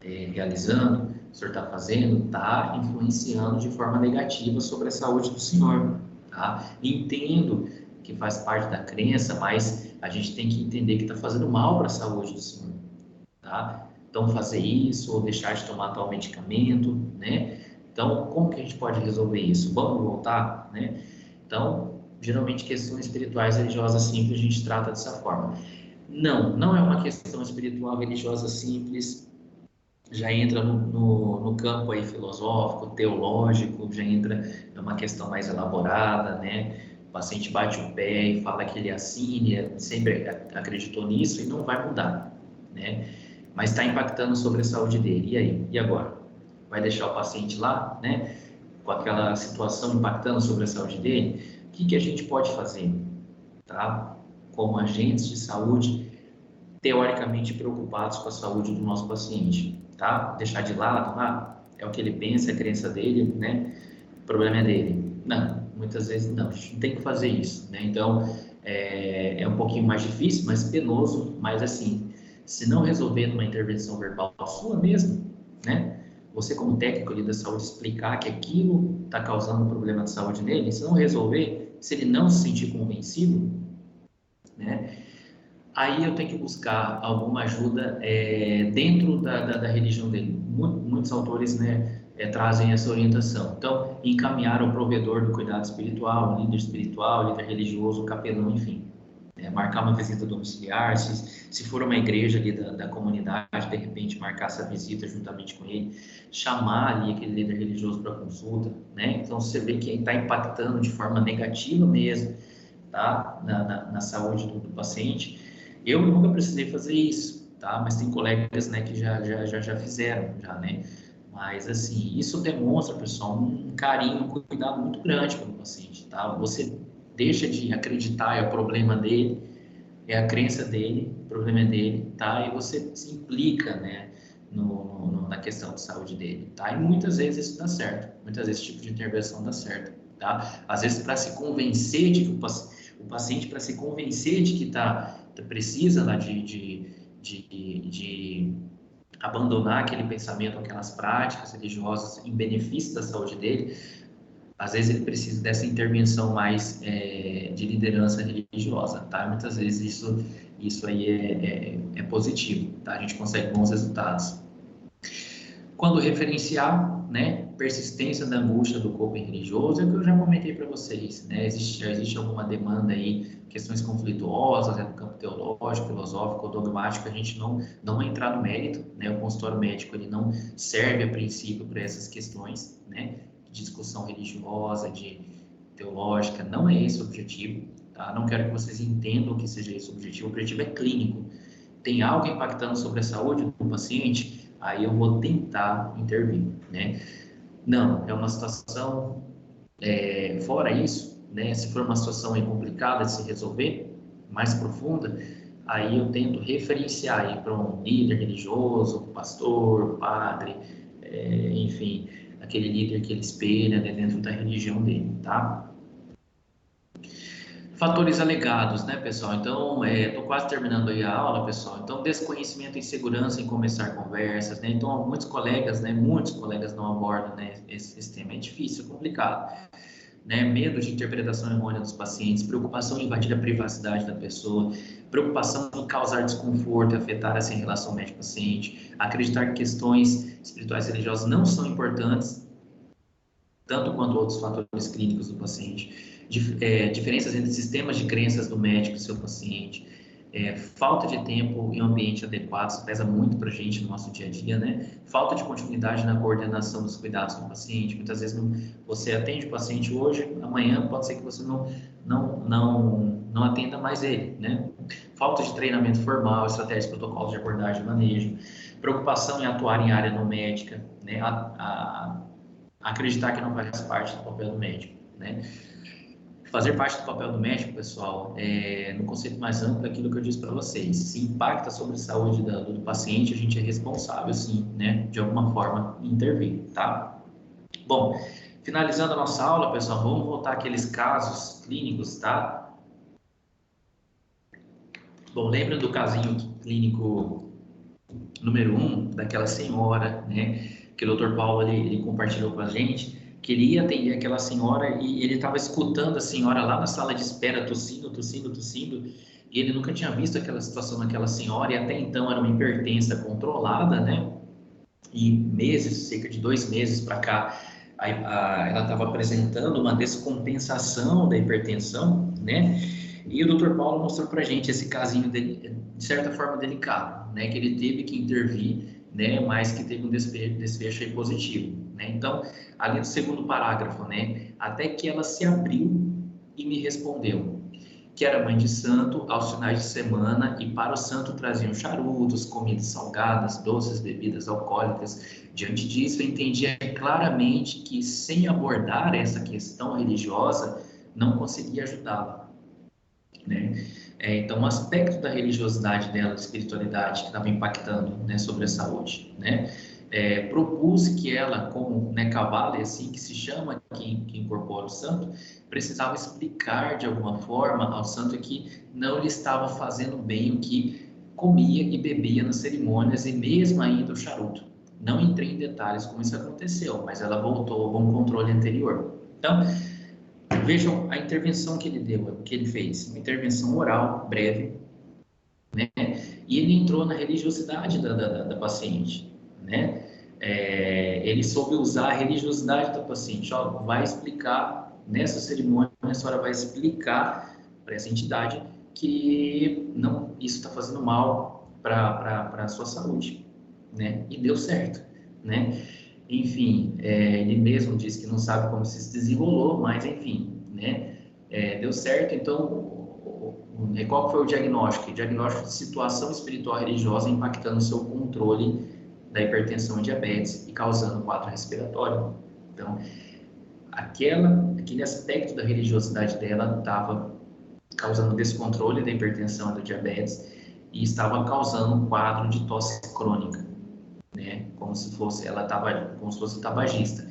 realizando, o senhor está fazendo, está influenciando de forma negativa sobre a saúde do senhor, tá? Entendo que faz parte da crença, mas a gente tem que entender que está fazendo mal para a saúde do senhor, tá? Então, fazer isso ou deixar de tomar tal medicamento, né? Então, como que a gente pode resolver isso? Vamos voltar, né? Então, geralmente questões espirituais religiosas simples a gente trata dessa forma. Não é uma questão espiritual religiosa simples, já entra no campo aí filosófico, teológico, já entra numa questão mais elaborada, né? O paciente bate o pé e fala que ele é assim, ele sempre acreditou nisso e não vai mudar, né? Mas está impactando sobre a saúde dele. E aí? E agora? Vai deixar o paciente lá, né? Com aquela situação impactando sobre a saúde dele? O que a gente pode fazer, tá? Como agentes de saúde, teoricamente preocupados com a saúde do nosso paciente, tá? Deixar de lado, é o que ele pensa, é a crença dele, né? O problema é dele. Não, muitas vezes não, a gente não tem que fazer isso, né? Então, é um pouquinho mais difícil, mais penoso, mas assim, se não resolver numa intervenção verbal sua mesmo, né? Você como técnico ali da saúde explicar que aquilo está causando um problema de saúde nele, se não resolver, se ele não se sentir convencido, né? Aí eu tenho que buscar alguma ajuda dentro da religião dele. Muitos autores, né, trazem essa orientação. Então, encaminhar ao provedor do cuidado espiritual, líder religioso, capelão, enfim. Marcar uma visita domiciliar, se for uma igreja ali da comunidade, de repente marcar essa visita juntamente com ele, chamar ali aquele líder religioso para consulta, né? Então, você vê que está impactando de forma negativa mesmo, tá? Na saúde do paciente. Eu nunca precisei fazer isso, tá? Mas tem colegas, né, que já fizeram, já, né? Mas, assim, isso demonstra, pessoal, um carinho, um cuidado muito grande pelo paciente, tá? Você deixa de acreditar, é o problema dele, é a crença dele, o problema é dele, tá? E você se implica, né, na questão de saúde dele, tá? E muitas vezes isso dá certo, muitas vezes esse tipo de intervenção dá certo, tá? Às vezes, para se convencer de que o paciente, para se convencer de que precisa lá de abandonar aquele pensamento, aquelas práticas religiosas em benefício da saúde dele, às vezes ele precisa dessa intervenção mais de liderança religiosa, tá? Muitas vezes isso aí é positivo, tá? A gente consegue bons resultados. Quando referenciar, né, persistência da angústia do corpo religioso, é o que eu já comentei para vocês, né? Existe alguma demanda aí, questões conflituosas, no campo teológico, filosófico, dogmático, a gente não vai entrar no mérito, né? O consultório médico, ele não serve a princípio para essas questões, né? De discussão religiosa, de teológica, não é esse o objetivo, tá? Não quero que vocês entendam que seja esse o objetivo é clínico. Tem algo impactando sobre a saúde do paciente, aí eu vou tentar intervir, né? Não, é uma situação, fora isso, né? Se for uma situação aí complicada de se resolver, mais profunda, aí eu tento referenciar aí para um líder religioso, pastor, padre, enfim, aquele líder que ele espelha, né, dentro da religião dele, tá? Fatores alegados, né, pessoal? Então, estou quase terminando aí a aula, pessoal. Então, desconhecimento e insegurança em começar conversas, né? Então, muitos colegas não abordam, né, esse tema. É difícil, é complicado. né? Medo de interpretação errônea dos pacientes, preocupação em invadir a privacidade da pessoa, preocupação em causar desconforto e afetar assim, a relação médico-paciente, acreditar que questões espirituais e religiosas não são importantes, tanto quanto outros fatores clínicos do paciente, diferenças entre sistemas de crenças do médico e seu paciente, falta de tempo e ambiente adequado, isso pesa muito para a gente no nosso dia a dia, né? Falta de continuidade na coordenação dos cuidados do paciente, muitas vezes você atende o paciente hoje, amanhã pode ser que você não atenda mais ele, né? Falta de treinamento formal, estratégias, protocolos de abordagem e manejo, preocupação em atuar em área não médica, né? Acreditar que não faz parte do papel do médico, né? Fazer parte do papel do médico, pessoal, no conceito mais amplo, é aquilo que eu disse para vocês. Se impacta sobre a saúde do paciente, a gente é responsável, sim, né, de alguma forma, intervir, tá? Bom, finalizando a nossa aula, pessoal, vamos voltar àqueles casos clínicos, tá? Bom, lembra do casinho clínico número 1, daquela senhora, né, que o Dr. Paulo ele compartilhou com a gente, que ele ia atender aquela senhora e ele estava escutando a senhora lá na sala de espera, tossindo, e ele nunca tinha visto aquela situação naquela senhora, e até então era uma hipertensa controlada, né? E meses, cerca de 2 meses para cá, ela estava apresentando uma descompensação da hipertensão, né? E o Dr. Paulo mostrou para a gente esse casinho dele, de certa forma delicado, né? Que ele teve que intervir, né? Mas que teve um desfecho aí positivo, né? Então, ali no segundo parágrafo, né? Até que ela se abriu e me respondeu que era mãe de santo aos finais de semana e para o santo traziam charutos, comidas salgadas, doces, bebidas alcoólicas. Diante disso, eu entendia claramente que sem abordar essa questão religiosa, não conseguia ajudá-la, né? Então, um aspecto da religiosidade dela, da espiritualidade, que estava impactando, né, sobre a saúde, né? Propus que ela, como, né, cavalo, assim que se chama, que incorpora o santo, precisava explicar de alguma forma ao santo que não lhe estava fazendo bem o que comia e bebia nas cerimônias e mesmo ainda o charuto. Não entrei em detalhes como isso aconteceu, mas ela voltou a um controle anterior. Então, vejam a intervenção que ele deu, que ele fez, uma intervenção oral, breve, né? E ele entrou na religiosidade da paciente, né? Ele soube usar a religiosidade da paciente. Ó, vai explicar nessa cerimônia, a senhora vai explicar para essa entidade que não, isso está fazendo mal para a sua saúde, né? E deu certo, né? Enfim, ele mesmo disse que não sabe como se desenrolou, mas enfim, né? Deu certo. Então, qual foi o diagnóstico? O diagnóstico de situação espiritual religiosa impactando o seu controle da hipertensão e diabetes e causando quadro respiratório. Então, aquele aspecto da religiosidade dela estava causando descontrole da hipertensão e do diabetes e estava causando um quadro de tosse crônica, né? Como se fosse tabagista.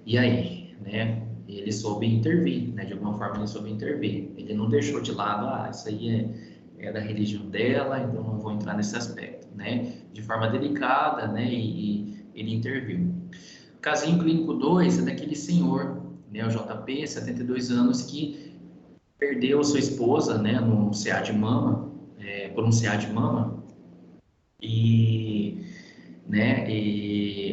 E aí, né? Ele soube intervir, né? De alguma forma ele soube intervir. Ele não deixou de lado, isso aí é da religião dela, então não vou entrar nesse aspecto, né? De forma delicada, né? E ele interviu. O casinho clínico 2 é daquele senhor, né? O JP, 72 anos, que perdeu a sua esposa, né? No CA de mama, por um CA de mama, e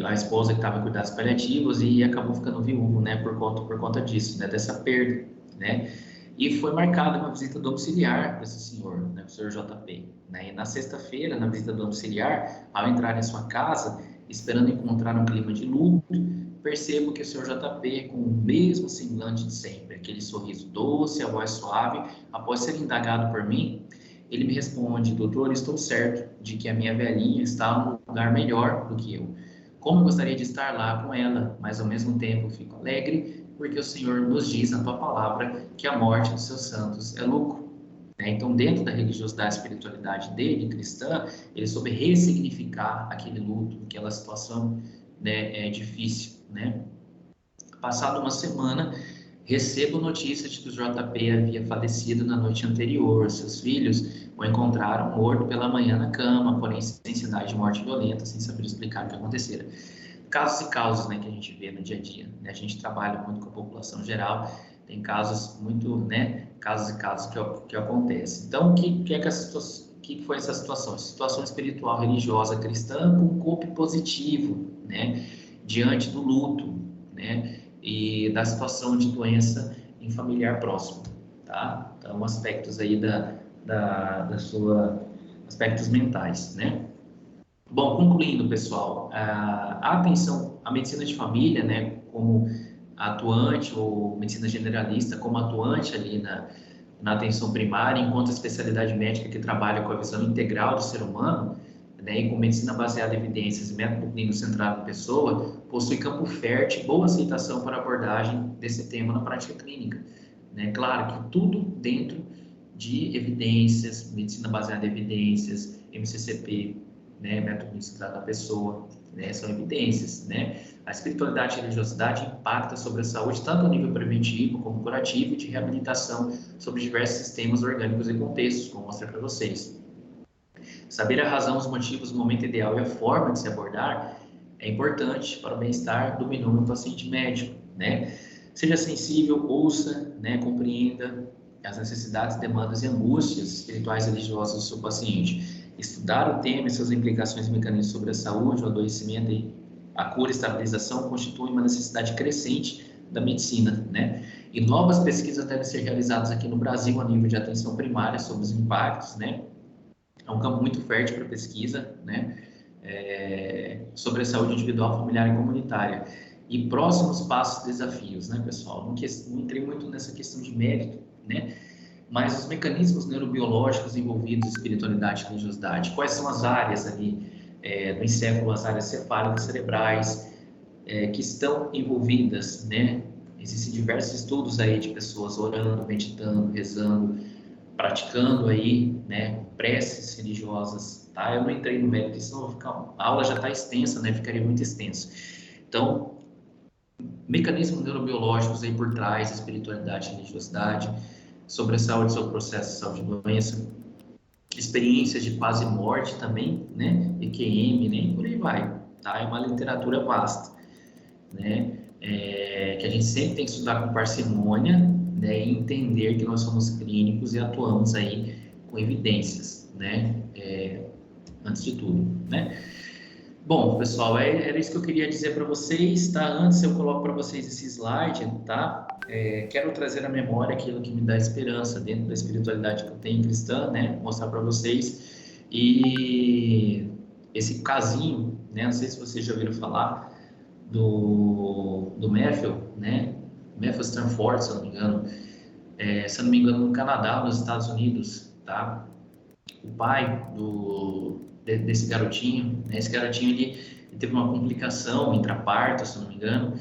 a esposa que estava em cuidados paliativos e acabou ficando viúvo, né, por conta disso, né, dessa perda, né, e foi marcada uma visita domiciliar para esse senhor, né, o senhor JP, né, e na sexta-feira, na visita domiciliar, ao entrar em sua casa, esperando encontrar um clima de luto, percebo que o senhor JP, com o mesmo semblante de sempre, aquele sorriso doce, a voz suave, após ser indagado por mim, ele me responde: doutor, estou certo de que a minha velhinha está num lugar melhor do que eu. Como eu gostaria de estar lá com ela, mas ao mesmo tempo fico alegre, porque o Senhor nos diz na tua palavra que a morte dos seus santos é lucro. Então, dentro da religiosidade e espiritualidade dele, cristã, ele soube ressignificar aquele luto, aquela situação, né, difícil, né? Passada uma semana, recebo notícia de que o JP havia falecido na noite anterior. Seus filhos o encontraram morto pela manhã na cama, porém sem sinais de morte violenta, sem saber explicar o que acontecera. casos e causas, né, que a gente vê no dia a dia, né? A gente trabalha muito com a população geral, tem casos muito, né, casos e casos que acontecem. Então, o que foi essa situação? Situação espiritual religiosa cristã com cope positivo, né, diante do luto, né, e da situação de doença em familiar próximo, tá? Então, aspectos aí aspectos mentais, né? Bom, concluindo, pessoal, a atenção, a medicina de família, né, como atuante, ou medicina generalista, como atuante ali na atenção primária, enquanto especialidade médica que trabalha com a visão integral do ser humano, né, e com medicina baseada em evidências e método clínico centrado na pessoa, possui campo fértil e boa aceitação para abordagem desse tema na prática clínica, né? Claro que tudo dentro de evidências, medicina baseada em evidências, MCCP, né, método clínico centrado na pessoa, né, são evidências, né? A espiritualidade e a religiosidade impacta sobre a saúde tanto a nível preventivo como curativo e de reabilitação sobre diversos sistemas orgânicos e contextos, como mostrar para vocês. Saber a razão, os motivos, o momento ideal e a forma de se abordar é importante para o bem-estar do binômio paciente médico, né? Seja sensível, ouça, né, compreenda as necessidades, demandas e angústias espirituais e religiosas do seu paciente. Estudar o tema e suas implicações e mecanismos sobre a saúde, o adoecimento e a cura e estabilização constituem uma necessidade crescente da medicina, né? E novas pesquisas devem ser realizadas aqui no Brasil a nível de atenção primária sobre os impactos, né? É um campo muito fértil para pesquisa, né? Sobre a saúde individual, familiar e comunitária. E próximos passos e desafios, né, pessoal? Não entrei muito nessa questão de mérito, né? Mas os mecanismos neurobiológicos envolvidos em espiritualidade e religiosidade, quais são as áreas ali do encéfalo, as áreas cefálicas cerebrais que estão envolvidas, né? Existem diversos estudos aí de pessoas orando, meditando, rezando, praticando aí, né, preces religiosas, tá? Eu não entrei no mérito, senão a aula já está extensa, né? Ficaria muito extenso. Então, mecanismos neurobiológicos aí por trás da espiritualidade e religiosidade, sobre a saúde, sobre o processo de saúde e doença, experiências de quase morte também, né? EQM, né? Por aí vai, tá? É uma literatura vasta, né? Que a gente sempre tem que estudar com parcimônia, né? E entender que nós somos clínicos e atuamos aí com evidências, né? Antes de tudo, né? Bom, pessoal, era isso que eu queria dizer para vocês, tá? Antes eu coloco para vocês esse slide, tá? Quero trazer à memória aquilo que me dá esperança dentro da espiritualidade que eu tenho cristã, né? Mostrar para vocês. E esse casinho, né? Não sei se vocês já ouviram falar do Matthew, né? Matthew Stanford, se eu não me engano. Se eu não me engano, no Canadá, nos Estados Unidos, tá? O pai desse garotinho, né? Esse garotinho ele teve uma complicação intraparto, se eu não me engano,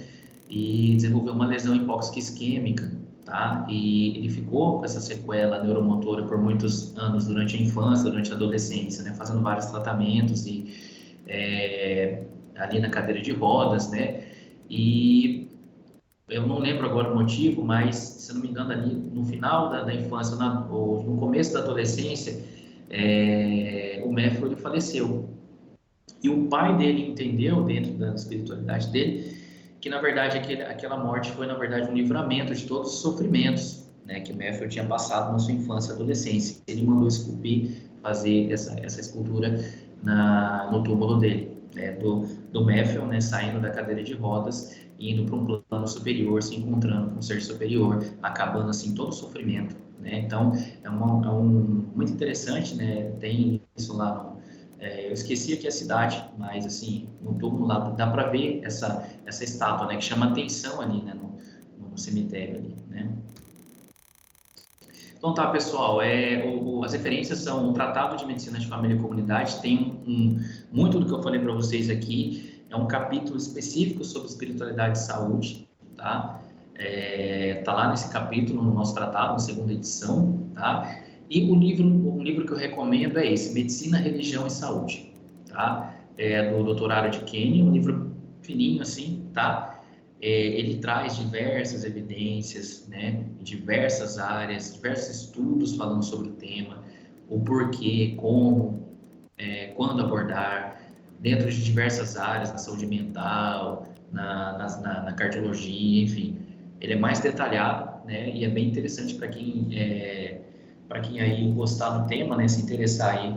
e desenvolveu uma lesão hipóxica isquêmica, tá? E ele ficou com essa sequela neuromotora por muitos anos durante a infância, durante a adolescência, né? Fazendo vários tratamentos e ali na cadeira de rodas, né? E eu não lembro agora o motivo, mas se eu não me engano ali no final da infância, ou no começo da adolescência, o Matthew ele faleceu. E o pai dele entendeu, dentro da espiritualidade dele, que na verdade aquela morte foi na verdade um livramento de todos os sofrimentos, né, que o Matthew tinha passado na sua infância e adolescência. Ele mandou esculpir, fazer essa escultura no túmulo dele, né, do Matthew, né, saindo da cadeira de rodas, indo para um plano superior, se encontrando com um ser superior, acabando assim todo o sofrimento, né? Então muito interessante, né? Tem isso lá eu esqueci aqui a cidade, mas assim no túmulo lá dá para ver essa estátua, né? Que chama atenção ali, né? No cemitério ali, né? Então tá, pessoal, as referências são o Tratado de Medicina de Família e Comunidade, tem muito do que eu falei para vocês aqui, é um capítulo específico sobre espiritualidade e saúde, tá? Tá lá nesse capítulo, no nosso tratado, na segunda edição, tá? E um livro que eu recomendo é esse, Medicina, Religião e Saúde, tá? Do Dr. Harold Kenny, um livro fininho assim, tá? Ele traz diversas evidências, né, em diversas áreas, diversos estudos falando sobre o tema, o porquê, como, quando abordar, dentro de diversas áreas, na saúde mental, na cardiologia, enfim. Ele é mais detalhado, né? E é bem interessante para quem aí gostar do tema, né? Se interessar aí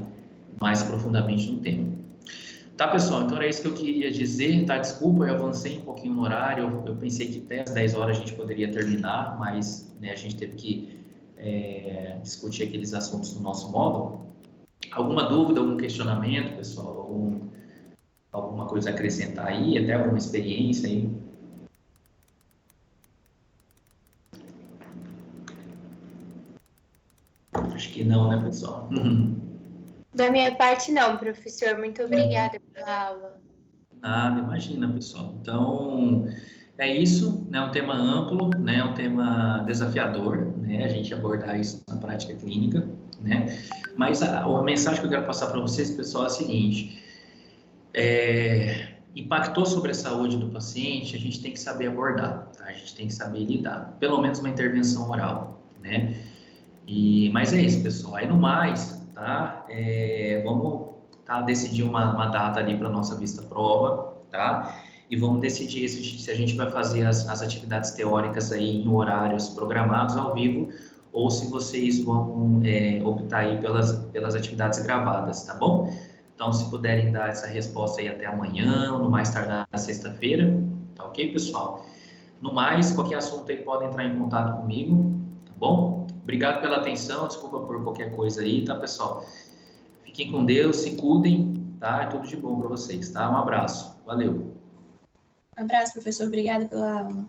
mais profundamente no tema. Tá, pessoal? Então era isso que eu queria dizer, tá? Desculpa, eu avancei um pouquinho no horário, eu pensei que até às 10 horas a gente poderia terminar, mas né, a gente teve que discutir aqueles assuntos do nosso módulo. Alguma dúvida, algum questionamento, pessoal? Alguma coisa a acrescentar aí, até alguma experiência aí? Acho que não, né, pessoal? Da minha parte, não, professor. Muito obrigada pela aula. Nada, imagina, pessoal. Então, é isso, né? Um tema amplo, né? Um tema desafiador, né? A gente abordar isso na prática clínica, né? Mas a mensagem que eu quero passar para vocês, pessoal, é a seguinte: impactou sobre a saúde do paciente, a gente tem que saber abordar, tá? A gente tem que saber lidar, pelo menos uma intervenção oral, né? Mas é isso, pessoal. Aí no mais, tá? Vamos decidir uma data ali para nossa vista-prova, tá? E vamos decidir se a gente vai fazer as atividades teóricas aí em horários programados ao vivo ou se vocês vão optar aí pelas atividades gravadas, tá bom? Então, se puderem dar essa resposta aí até amanhã, ou no mais tardar na sexta-feira, tá ok, pessoal? No mais, qualquer assunto aí pode entrar em contato comigo, tá bom? Obrigado pela atenção, desculpa por qualquer coisa aí, tá, pessoal? Fiquem com Deus, se cuidem, tá? É tudo de bom para vocês, tá? Um abraço, valeu. Um abraço, professor, obrigada pela aula.